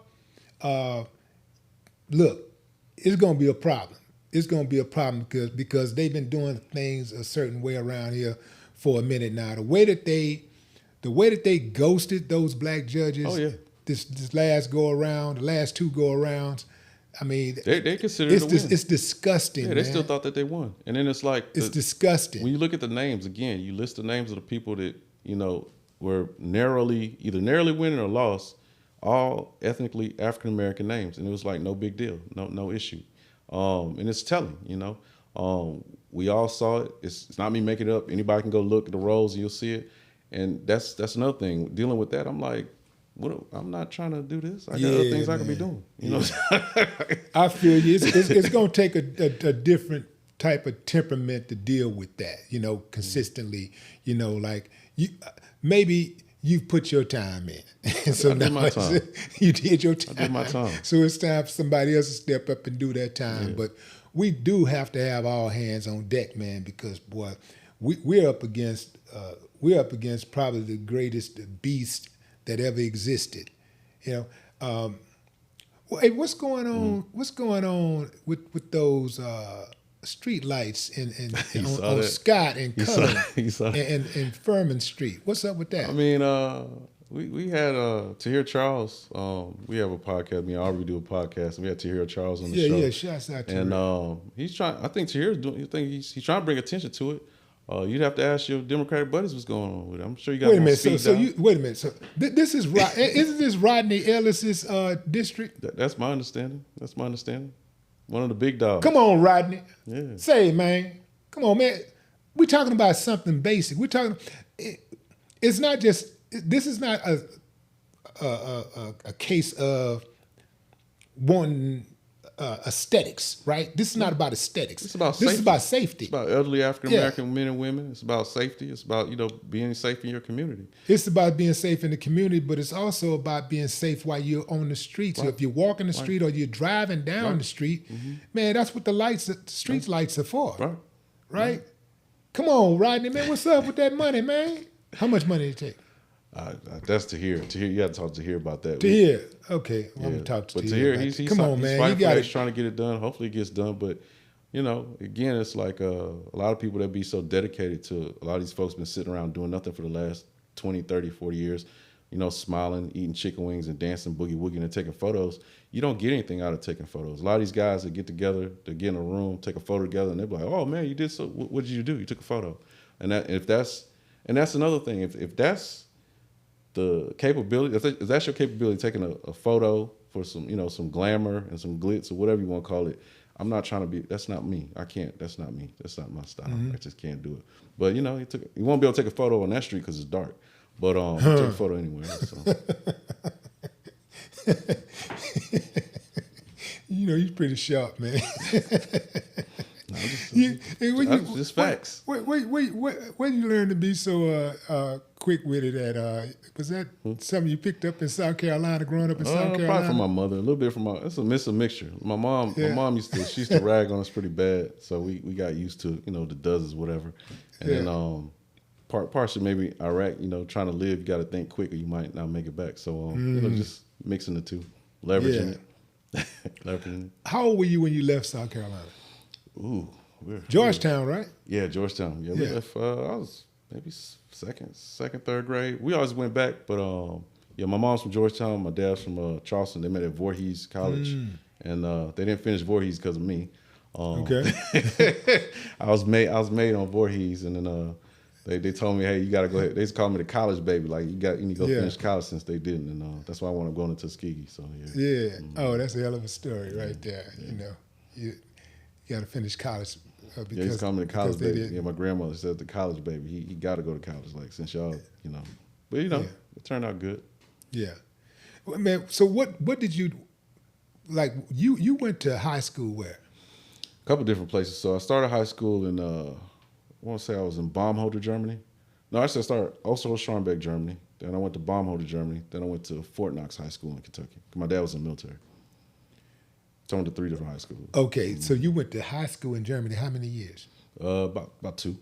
A: look, it's gonna be a problem. It's gonna be a problem because they've been doing things a certain way around here for a minute now. The way that they ghosted those black judges.
B: Oh yeah.
A: This last go around, the last two go arounds, I mean,
B: they consider it a win.
A: It's disgusting.
B: Yeah, they still thought that they won, and then it's like
A: it's disgusting.
B: When you look at the names again, you list the names of the people that were either narrowly winning or lost, all ethnically African American names, and it was like no big deal, no issue, and it's telling. We all saw it. It's not me making it up. Anybody can go look at the rolls and you'll see it, and that's another thing. Dealing with that, I'm like, I'm not trying to do this. I got other things I could be doing.
A: I feel you. It's going to take a different type of temperament to deal with that. Consistently. Like maybe you've put your time in, so
B: I did my time.
A: You did your time.
B: I did my time.
A: So it's time for somebody else to step up and do their time. Yeah. But we do have to have all hands on deck, man, because boy, we're up against probably the greatest beast that ever existed. Hey, what's going on? What's going on with those street lights on Scott and Cullen and Furman Street? What's up with that?
B: I mean, We had Tahir Charles. We have a podcast. Me and Aubrey do a podcast. And we had Tahir Charles on the show.
A: Yeah. Shouts out to
B: And he's trying. I think Tahir's doing. You think he's trying to bring attention to it. You'd have to ask your Democratic buddies what's going on with it. I'm sure you got.
A: Wait a minute. Wait a minute. So this is isn't this Rodney Ellis's district?
B: That's my understanding. That's my understanding. One of the big dogs.
A: Come on, Rodney.
B: Yeah.
A: Say, man. Come on, man. We're talking about something basic. We're talking. It's not just. This is not a case of wanting aesthetics, right? This is not about aesthetics.
B: It's about
A: this
B: safety.
A: is about safety.
B: It's about elderly African American men and women. It's about safety. It's about being safe in your community.
A: It's about being safe in the community, but it's also about being safe while you're on the street. So if you're walking the street or you're driving down the street, man, that's what the street lights are for, right? Come on, Rodney, man, what's up with that money, man? How much money did it take?
B: That's Tahir. Tahir, you got to talk to Tahir about that.
A: Tahir, okay, I'm gonna talk to Tahir.
B: He's
A: come on, man,
B: he's trying to get it done. Hopefully, it gets done. But again, it's like a lot of people that be so dedicated to. A lot of these folks been sitting around doing nothing for the last 20, 30, 40 years. Smiling, eating chicken wings, and dancing boogie woogie and taking photos. You don't get anything out of taking photos. A lot of these guys that get together, they get in a room, take a photo together, and they're like, "Oh man, you did so. What did you do? You took a photo." And that's another thing. If that's the capability, if that's your capability, taking a photo for some glamour and some glitz or whatever you want to call it. I'm not trying to be. That's not me. I can't. That's not me. That's not my style. I just can't do it. But you won't be able to take a photo on that street because it's dark. But take a photo anywhere. So.
A: He's pretty sharp, man.
B: Just facts.
A: Wait, when you learn to be so quick-witted at, was that something you picked up in South Carolina, growing up in South Carolina?
B: Probably from my mother, a little bit from it's a mixture. My mom used to rag on us pretty bad, so we got used to, the dozens, whatever. And then partially maybe Iraq, trying to live, you got to think quick or you might not make it back. So, just mixing the two, leveraging it. Leveraging it. How
A: old were you when you left South Carolina?
B: Ooh,
A: Georgetown, right?
B: Yeah, Georgetown. Yeah, we left. I was maybe second, third grade. We always went back, but my mom's from Georgetown. My dad's from Charleston. They met at Voorhees College, and they didn't finish Voorhees because of me.
A: Okay.
B: I was made on Voorhees, and then they told me, hey, you got to go ahead. They just called me the college baby. Like you need to go finish college since they didn't, and that's why I wound up going to Tuskegee. So yeah.
A: Oh, that's a hell of a story right there. You got to finish college. Because
B: he's calling me the college baby. Yeah, my grandmother said the college baby. He got to go to college, like since y'all, But it turned out good.
A: Yeah, well, man. So what did you like? You went to high school where?
B: A couple different places. So I started high school in I want to say I was in Baumholder, Germany. No, actually I started Oslo Scharmbeck, Germany. Then I went to Baumholder, Germany. Then I went to Fort Knox High School in Kentucky. My dad was in the military. So I went to 3 different high schools.
A: Okay, so you went to high school in Germany. How many years?
B: About 2.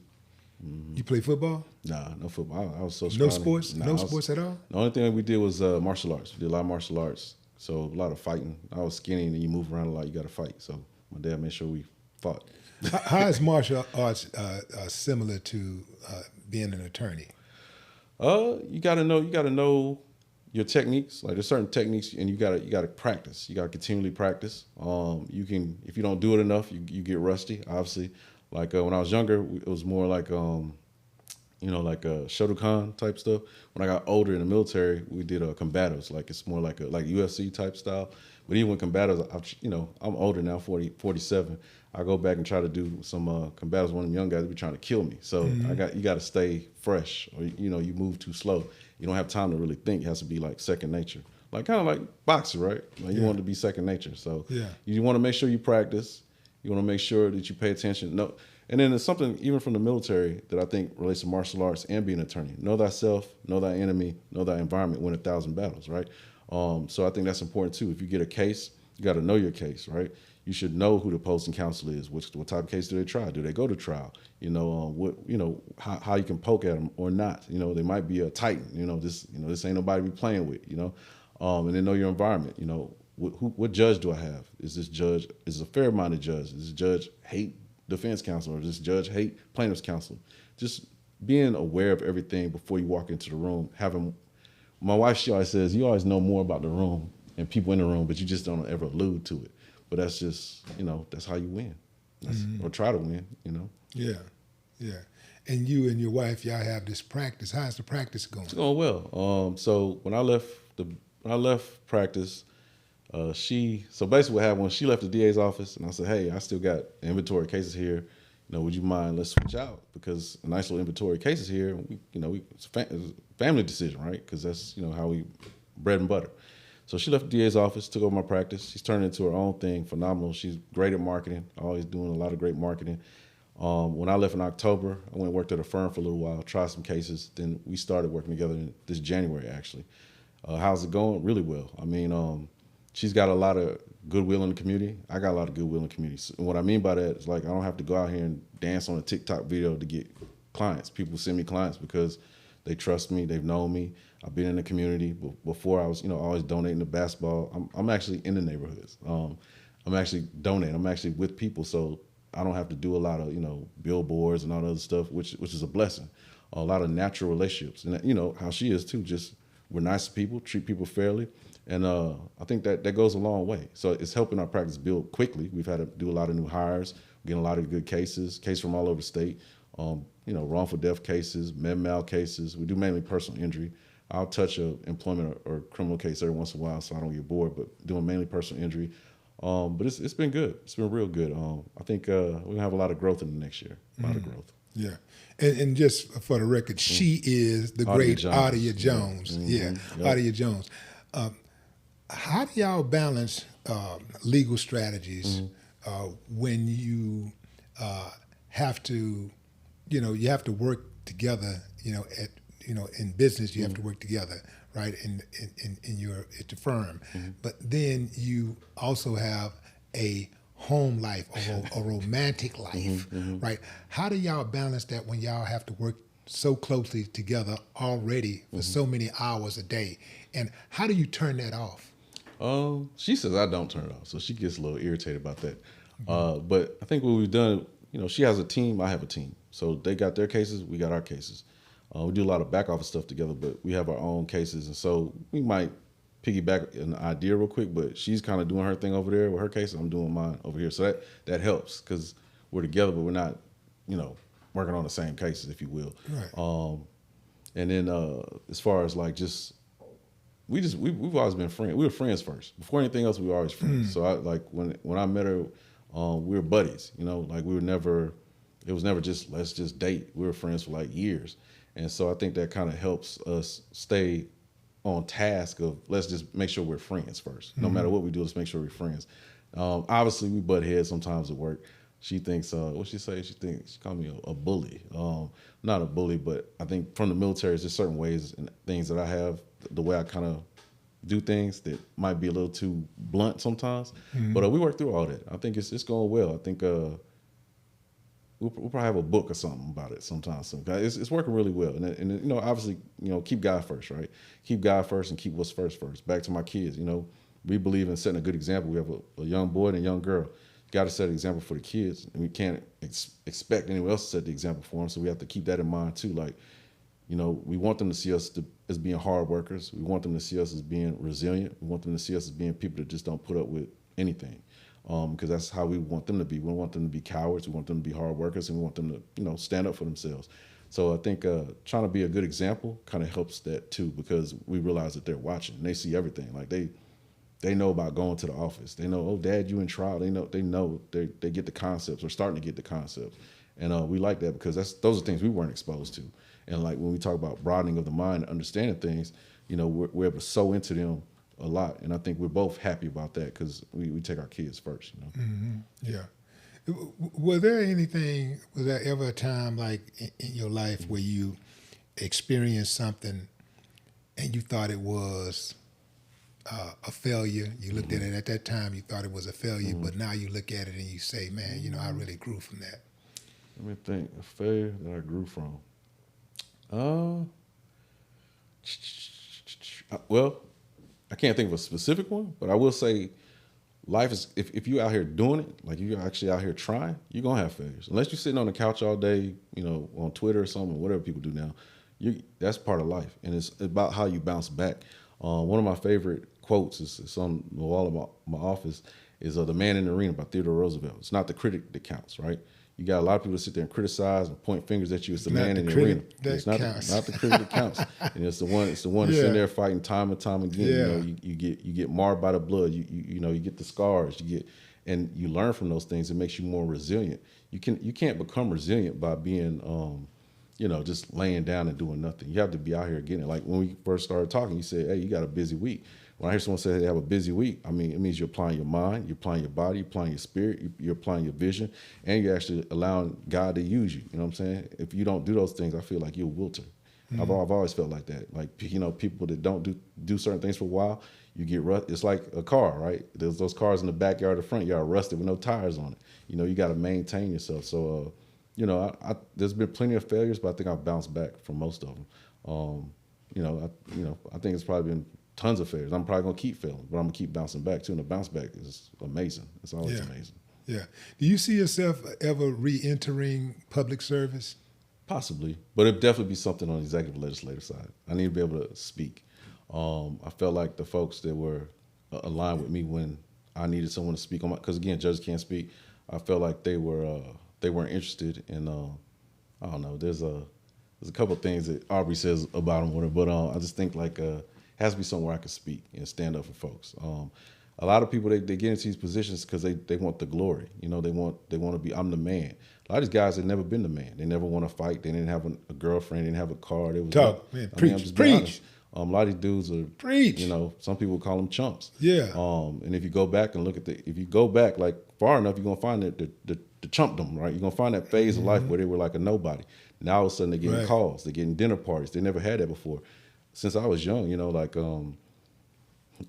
A: You play football?
B: Nah, no football. I was so scrawny.
A: No sports? No sports at all?
B: The only thing we did was martial arts. We did a lot of martial arts. So a lot of fighting. I was skinny and you move around a lot, you got to fight. So my dad made sure we fought.
A: How is martial arts similar to being an attorney?
B: You got to know your techniques. Like there's certain techniques, and you gotta practice. You gotta continually practice. You can, if you don't do it enough, you get rusty. Obviously, like when I was younger, it was more like like Shotokan type stuff. When I got older in the military, we did combatives. Like it's more like UFC type style. But even with combatives, I'm older now, 47. I go back and try to do some combatives. One of them young guys be trying to kill me. So you got to stay fresh, or you move too slow. You don't have time to really think. It has to be like second nature, like kind of like boxing, right? Like you want it to be second nature. So you want to make sure you practice. You want to make sure that you pay attention. No, and then there's something even from the military that I think relates to martial arts and being an attorney. Know thyself, know thy enemy, know thy environment, win 1,000 battles, right? So I think that's important too. If you get a case, you got to know your case, right? You should know who the opposing counsel is. What type of case do they try? Do they go to trial? How you can poke at them or not. They might be a titan. This ain't nobody be playing with. And then know your environment. What judge do I have? Is this judge a fair-minded judge? Does this judge hate defense counsel, or does this judge hate plaintiff's counsel? Just being aware of everything before you walk into the room, having my wife, she always says, you always know more about the room and people in the room, but you just don't ever allude to it. But that's just, that's how you win. Or try to win,
A: Yeah, yeah. And you and your wife, y'all have this practice. How's the practice going?
B: It's going well. So when I left practice, so basically what happened when she left the DA's office, and I said, hey, I still got inventory cases here. Would you mind, let's switch out, because a nice little inventory of cases here, it's a family decision, right? Because that's, how we bread and butter. So she left the DA's office, took over my practice. She's turned into her own thing, phenomenal. She's great at marketing, always doing a lot of great marketing. When I left in October, I went and worked at a firm for a little while, tried some cases. Then we started working together this January, actually. How's it going? Really well. I mean, she's got a lot of goodwill in the community. I got a lot of goodwill in the community. And what I mean by that is, like, I don't have to go out here and dance on a TikTok video to get clients. People send me clients because they trust me. They've known me. I've been in the community. Before I was, always donating to basketball. I'm actually in the neighborhoods. I'm actually donating. I'm actually with people. So I don't have to do a lot of, billboards and all that other stuff, which is a blessing. A lot of natural relationships. And, how she is too, just we're nice people, treat people fairly. And I think that goes a long way. So it's helping our practice build quickly. We've had to do a lot of new hires, getting a lot of good cases from all over the state. Wrongful death cases, med-mal cases. We do mainly personal injury. I'll touch a employment or criminal case every once in a while so I don't get bored, but doing mainly personal injury. But it's been good. It's been real good. I think we're going to have a lot of growth in the next year. A lot of growth.
A: Yeah. And just for the record, she is the great Adia Jones. Yeah, Adia Jones. How do y'all balance legal strategies when you have to, you have to work together, in business you have to work together, right, at the firm. But then you also have a home life or a romantic life, right? How do y'all balance that when y'all have to work so closely together already for so many hours a day? And how do you turn that off?
B: She says I don't turn it off, so she gets a little irritated about that. But I think what we've done, she has a team, I have a team. So they got their cases, we got our cases. We do a lot of back office stuff together, but we have our own cases. And so we might piggyback an idea real quick, but she's kind of doing her thing over there with her case, I'm doing mine over here. So that helps because we're together, but we're not, working on the same cases, if you will.
A: Right.
B: And then as far as like we've always been friends. We were friends first. Before anything else, we were always friends. So when I met her, we were buddies. Like it was never just let's just date. We were friends for like years, and so I think that kind of helps us stay on task of let's just make sure we're friends first. No matter what we do, let's make sure we're friends. Obviously, we butt heads sometimes at work. She thinks, what she say? She called me a bully. Not a bully, but I think from the military, there's certain ways and things that I have, the way I kind of do things that might be a little too blunt sometimes. But we work through all that. I think it's going well. I think we'll probably have a book or something about it sometime soon. It's working really well. And obviously, keep God first, right? Keep God first and keep what's first. Back to my kids, we believe in setting a good example. We have a young boy and a young girl. Got to set an example for the kids, and we can't expect anyone else to set the example for them. So we have to keep that in mind too. Like, we want them to see us as being hard workers. We want them to see us as being resilient. We want them to see us as being people that just don't put up with anything, because that's how we want them to be. We don't want them to be cowards. We want them to be hard workers, and we want them to, stand up for themselves. So I think trying to be a good example kind of helps that too, because we realize that they're watching and they see everything. Like they know about going to the office. They know, oh, Dad, you in trial. They get the concepts or starting to get the concepts. And we like that because those are things we weren't exposed to. And like when we talk about broadening of the mind, understanding things, we're able to sew into them a lot. And I think we're both happy about that because we take our kids first,
A: Yeah. Was there ever a time like in your life where you experienced something and you thought it was a failure? You looked at it at that time, you thought it was a failure, but now you look at it and you say, man, I really grew from that.
B: Let me think. A failure that I grew from. Well, I can't think of a specific one, but I will say life is, if you're out here doing it, like you're actually out here trying, you're going to have failures. Unless you're sitting on the couch all day, on Twitter or something, whatever people do now, that's part of life, and it's about how you bounce back. One of my favorite quotes is on the wall of my office is The Man in the Arena by Theodore Roosevelt. It's not the critic that counts, right? You got a lot of people that sit there and criticize and point fingers at you. It's the man in the arena. It's not the critic that counts, and it's the one that's in there fighting time and time again.
A: Yeah.
B: You get marred by the blood. You get the scars. And you learn from those things. It makes you more resilient. You can't become resilient by being just laying down and doing nothing. You have to be out here getting it. Like when we first started talking, you said, hey, you got a busy week. When I hear someone say they have a busy week, I mean, it means you're applying your mind, you're applying your body, you're applying your spirit, you're applying your vision, and you're actually allowing God to use you. You know what I'm saying? If you don't do those things, I feel like you'll wilter. Mm-hmm. I've always felt like that. Like, people that don't do certain things for a while, you get rust. It's like a car, right? There's those cars in the backyard or the front yard rusted with no tires on it. You got to maintain yourself. So, there's been plenty of failures, but I think I've bounced back from most of them. I think it's probably been tons of failures. I'm probably gonna keep failing, but I'm gonna keep bouncing back too. And the bounce back is amazing. It's always amazing.
A: Yeah. Do you see yourself ever re-entering public service?
B: Possibly, but it'd definitely be something on the executive legislative side. I need to be able to speak. I felt like the folks that were aligned with me when I needed someone to speak on my, because again, judges can't speak. I felt like they weren't interested in. I don't know. There's a couple of things that Aubrey says about them, but I just think like. Has to be somewhere I can speak and stand up for folks. A lot of people they get into these positions because they want the glory. They want to be I'm the man. A lot of these guys have never been the man. They never want to fight. They didn't have a girlfriend. They didn't have a car. They was
A: preach.
B: A lot of these dudes are
A: preach.
B: Some people call them chumps.
A: Yeah.
B: And if you go back and look at if you go back like far enough, you're gonna find the chumpdom, right? You're gonna find that phase of life where they were like a nobody. Now all of a sudden they're getting calls. They're getting dinner parties. They never had that before. Since I was young,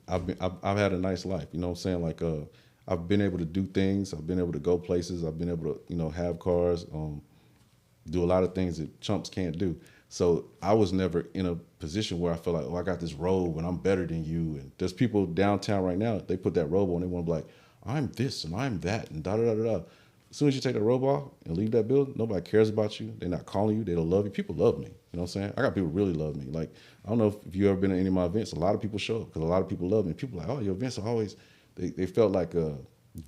B: I've had a nice life. You know what I'm saying? Like I've been able to do things. I've been able to go places. I've been able to have cars, do a lot of things that chumps can't do. So I was never in a position where I feel like, I got this robe and I'm better than you. And there's people downtown right now, they put that robe on, they want to be like, I'm this and I'm that and da-da-da-da-da. As soon as you take the robe off and leave that building, nobody cares about you. They're not calling you. They don't love you. People love me. You know what I'm saying? I got people who really love me. Like, I don't know if you ever been to any of my events. A lot of people show up because a lot of people love me. People are like, oh, your events are always, they felt like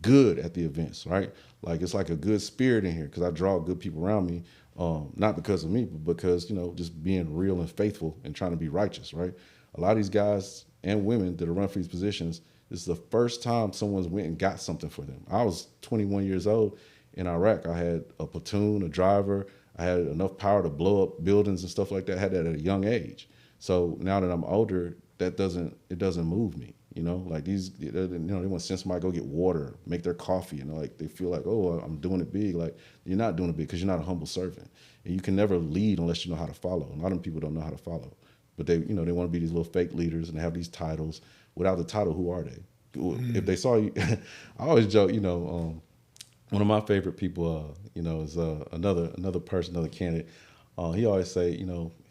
B: good at the events, right? Like, it's like a good spirit in here because I draw good people around me, not because of me, but because, just being real and faithful and trying to be righteous, right? A lot of these guys and women that are running for these positions, this is the first time someone's went and got something for them. I was 21 years old. In Iraq, I had a platoon, a driver. I had enough power to blow up buildings and stuff like that. I had that at a young age. So now that I'm older, it doesn't move me. Like these, they want to send somebody to go get water, make their coffee, like they feel like, oh, I'm doing it big. Like you're not doing it big because you're not a humble servant, and you can never lead unless you know how to follow. A lot of people don't know how to follow, but they want to be these little fake leaders and they have these titles. Without the title, who are they? If they saw you, I always joke, one of my favorite people, is another person, another candidate. He always say,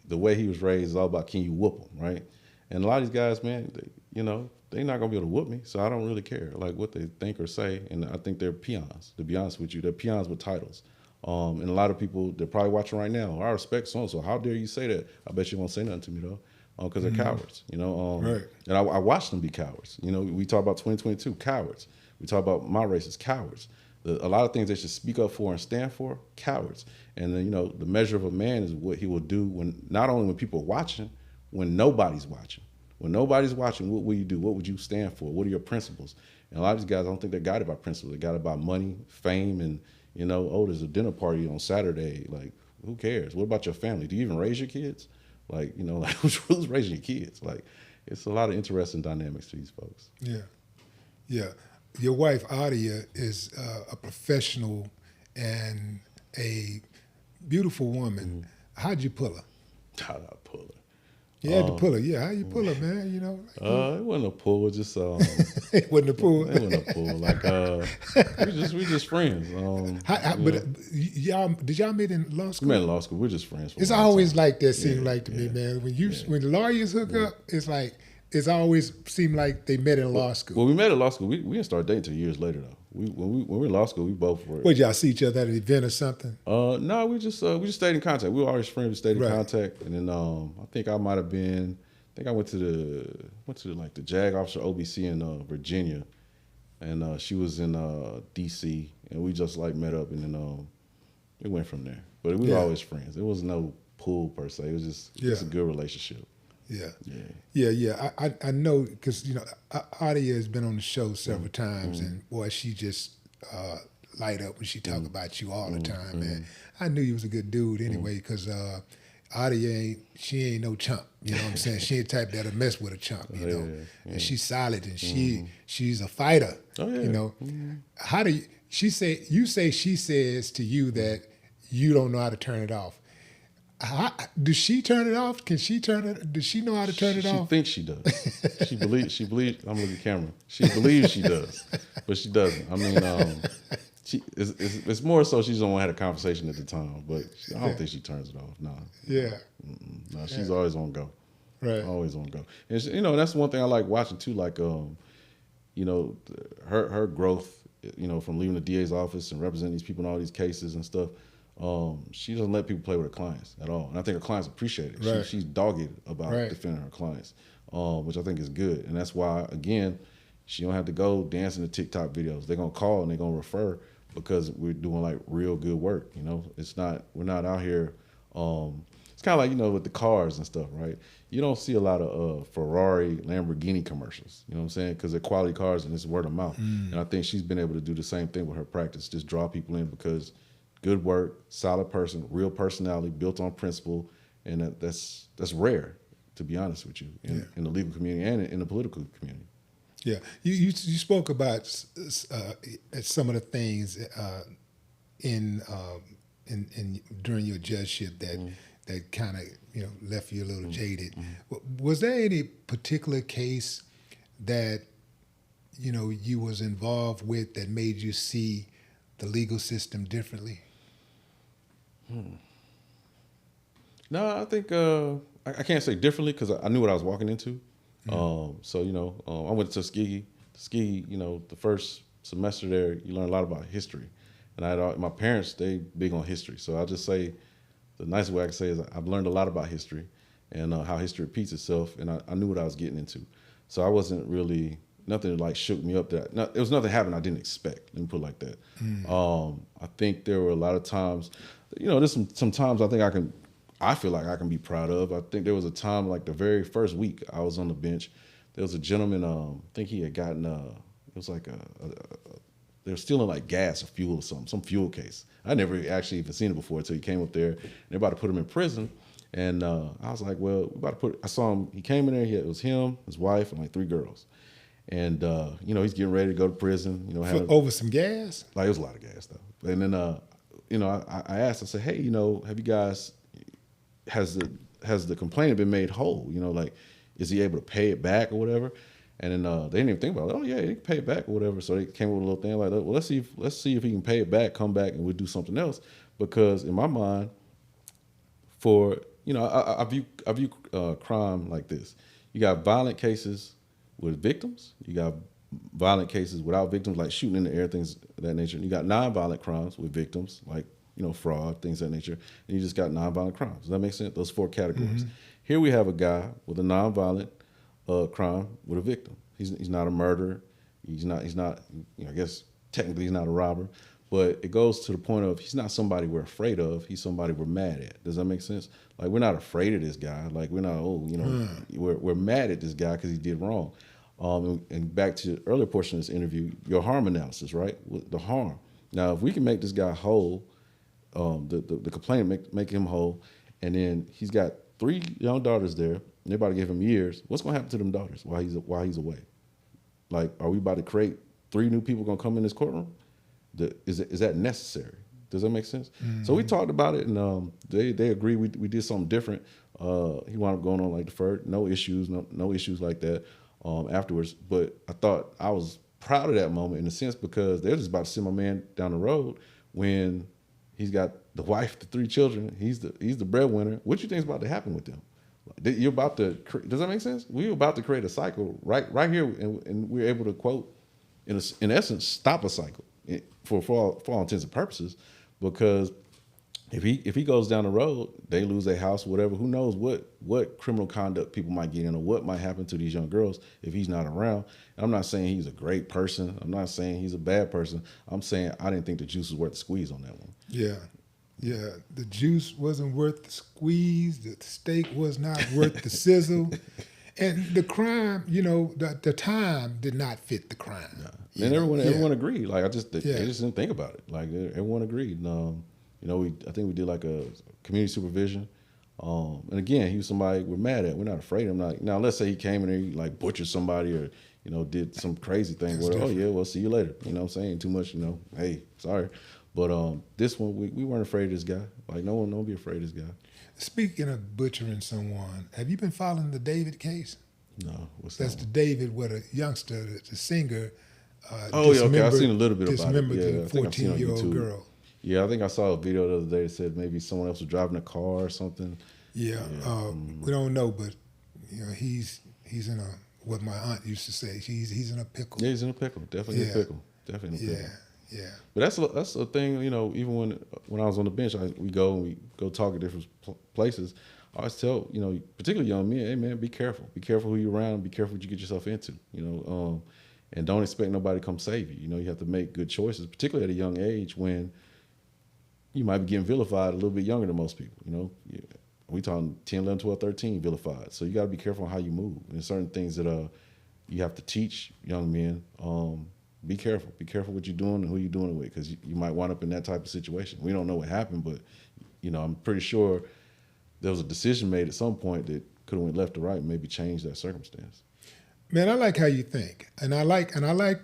B: the way he was raised is all about can you whoop him, right? And a lot of these guys, man, they're not gonna be able to whoop me, so I don't really care like what they think or say. And I think they're peons. To be honest with you, they're peons with titles. And a lot of people they're probably watching right now. I respect so and so. How dare you say that? I bet you won't say nothing to me though. Because they're cowards,
A: Right.
B: And I watched them be cowards. We talk about 2022, cowards. We talk about my race as cowards. A lot of things they should speak up for and stand for, cowards. And then, the measure of a man is what he will do not only when people are watching, when nobody's watching. When nobody's watching, what will you do? What would you stand for? What are your principles? And a lot of these guys, I don't think they're guided by principles. They're guided by money, fame, and, there's a dinner party on Saturday. Like, who cares? What about your family? Do you even raise your kids? Like, who's raising your kids? Like, it's a lot of interesting dynamics to these folks.
A: Yeah. Yeah. Your wife, Adia, is a professional and a beautiful woman. Mm-hmm. How'd you pull her?
B: How'd I pull her?
A: You had to pull her. Yeah, how you pull her, man?
B: It wasn't a pull. Just
A: it wasn't a pull.
B: It wasn't a pull. Like we just friends.
A: Y'all did y'all meet in law school?
B: We met in law school. We're just friends.
A: It's always like that. Seems like to me, man. When lawyers hook up, it's like it's always seemed like they met in law school.
B: Well, we met in law school. We didn't start dating until years later though. When we were in law school, we both were.
A: Would y'all see each other at an event or something?
B: No, we just stayed in contact. We were always friends. We stayed in
A: Right.
B: contact, and then I think I might have been. I think I went to the JAG officer OBC in Virginia, and she was in DC, and we just like met up, and then we went from there. But we were always friends. There was no pull per se. It was just a good relationship.
A: Yeah. I know because Adia has been on the show several times, and boy, she just light up when she talk about you all the time, man. I knew you was a good dude anyway because Adia ain't no chump. You know what I'm saying? She ain't the type that'll mess with a chump. You know, and she's solid and she's a fighter.
B: Oh, yeah.
A: You know, how do she says to you that you don't know how to turn it off? Does she turn it off? Can she turn it? Does she know how to turn it off?
B: She thinks she does. She believes. I'm looking at the camera. She believes she does, but she doesn't. I mean, it's more so she just don't want to have a conversation at the time. But I don't think she turns it off. No.
A: Yeah.
B: No, she's always on go.
A: Right.
B: Always on go. And that's one thing I like watching too. Like, her growth. From leaving the DA's office and representing these people in all these cases and stuff. She doesn't let people play with her clients at all. And I think her clients appreciate it.
A: Right.
B: She's dogged about defending her clients, which I think is good. And that's why, again, she don't have to go dance in the TikTok videos. They're going to call and they're going to refer because we're doing like real good work. We're not out here. It's kind of like, with the cars and stuff, right? You don't see a lot of Ferrari, Lamborghini commercials, you know what I'm saying? Because they're quality cars and it's word of mouth. And I think she's been able to do the same thing with her practice, just draw people in because good work, solid person, real personality, built on principle, and that's rare, to be honest with you, in the legal community and in the political community.
A: Yeah, you spoke about some of the things in during your judgeship that kind of left you a little jaded. Was there any particular case that you was involved with that made you see the legal system differently?
B: No, I think I can't say differently because I knew what I was walking into. So I went to Tuskegee. The first semester there, you learn a lot about history, and my parents, they big on history. So I'll just say the nicest way I can say is I've learned a lot about history and how history repeats itself, and I knew what I was getting into. So I wasn't really nothing like shook me up. There was nothing happened I didn't expect. Let me put it like that. I think there were a lot of times. There's some times I feel like I can be proud of. I think there was a time like the very first week I was on the bench. There was a gentleman, I think he had gotten, it was like they were stealing like gas or fuel or something, some fuel case. I never actually even seen it before until he came up there. And they're about to put him in prison. And I was like, well, I saw him, he came in there, it was him, his wife, and like 3 girls. And, he's getting ready to go to prison.
A: Over some gas?
B: Like, it was a lot of gas, though. And then, I asked, I said, hey, have you guys, has the complainant been made whole? Like, is he able to pay it back or whatever? And then they didn't even think about it. Oh, yeah, he can pay it back or whatever. So they came up with a little thing like, well, let's see if he can pay it back, come back, and we'll do something else. Because in my mind, I view crime like this. You got violent cases with victims. You got violent cases without victims, like shooting in the air, things of that nature. And you got nonviolent crimes with victims, like fraud, things of that nature. And you just got nonviolent crimes. Does that make sense? Those 4 categories. Here we have a guy with a nonviolent crime with a victim. He's not a murderer. He's not. I guess technically he's not a robber. But it goes to the point of he's not somebody we're afraid of. He's somebody we're mad at. Does that make sense? Like, we're not afraid of this guy. Like, we're not, we're mad at this guy because he did wrong. And back to the earlier portion of this interview, your harm analysis, right? The harm. Now, if we can make this guy whole, the complainant make him whole, and then he's got 3 young daughters there, and they're about to give him years, what's going to happen to them daughters while he's away? Like, are we about to create 3 new people going to come in this courtroom? Is that necessary? Does that make sense? So we talked about it, and they agreed we did something different. He wound up going on like deferred, no issues like that afterwards. But I thought I was proud of that moment in a sense because they're just about to send my man down the road when he's got the wife, the 3 children. He's the breadwinner. What you think is about to happen with them? You're about to. Does that make sense? We're about to create a cycle right here, and we're able to quote in essence, stop a cycle for all intents and purposes, because if he goes down the road, they lose their house, whatever. Who knows what criminal conduct people might get in, or what might happen to these young girls if he's not around. And I'm not saying he's a great person. I'm not saying he's a bad person. I'm saying I didn't think the juice was worth the squeeze on that one.
A: Yeah. Yeah, the juice wasn't worth the squeeze. The steak was not worth the sizzle. And the crime, the time did not fit the crime.
B: Nah. And everyone agreed. Like, they just didn't think about it. Like, everyone agreed. And, I think we did like a community supervision. And again, he was somebody we're mad at. We're not afraid of him. Now, let's say he came in there, he like butchered somebody, or, did some crazy thing where, oh yeah, well, see you later. You know what I'm saying? Too much, hey, sorry. But this one, we weren't afraid of this guy. Like, no one, don't be afraid of this guy.
A: Speaking of butchering someone, have you been following the David case?
B: No, what's
A: That's
B: that?
A: the David where the youngster, the singer,
B: Oh, yeah, okay. I've seen a little bit about it.
A: Dismembered the 14-year-old girl.
B: Yeah, I think I saw a video the other day that said maybe someone else was driving a car or something.
A: Yeah, we don't know, but he's in what my aunt used to say. He's in a pickle.
B: Yeah, he's in a pickle. Definitely in a pickle. Definitely in a pickle.
A: Yeah.
B: But that's a thing. Even when I was on the bench, we go talk at different places. I always tell particularly young men, hey man, be careful. Be careful who you're around. Be careful what you get yourself into. And don't expect nobody to come save you. You have to make good choices, particularly at a young age when you might be getting vilified a little bit younger than most people. We talking 10, 11, 12, 13 vilified. So you got to be careful on how you move. And there's certain things that you have to teach young men. Be careful. Be careful what you're doing and who you're doing it with, because you might wind up in that type of situation. We don't know what happened, but I'm pretty sure there was a decision made at some point that could have went left or right and maybe changed that circumstance.
A: Man, I like how you think, and I like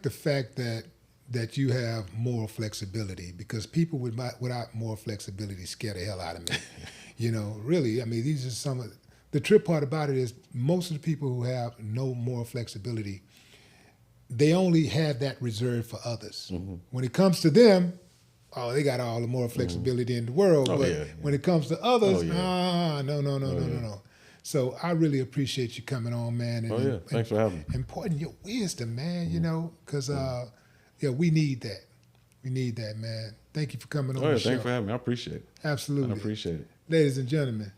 A: the fact that you have moral flexibility, because people without moral flexibility scare the hell out of me. Really, I mean, these are some of the trip part about it is most of the people who have no moral flexibility, they only have that reserved for others. Mm-hmm. When it comes to them, they got all the moral flexibility in the world. But when it comes to others, no. So I really appreciate you coming on, man. And,
B: thanks for having me.
A: Imparting your wisdom, man, because, we need that. We need that, man. Thank you for coming on the show.
B: Thanks for having me. I appreciate it.
A: Absolutely.
B: I appreciate it.
A: Ladies and gentlemen,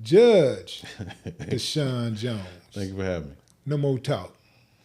A: Judge DaSean Jones.
B: Thank you for having me.
A: No more talk.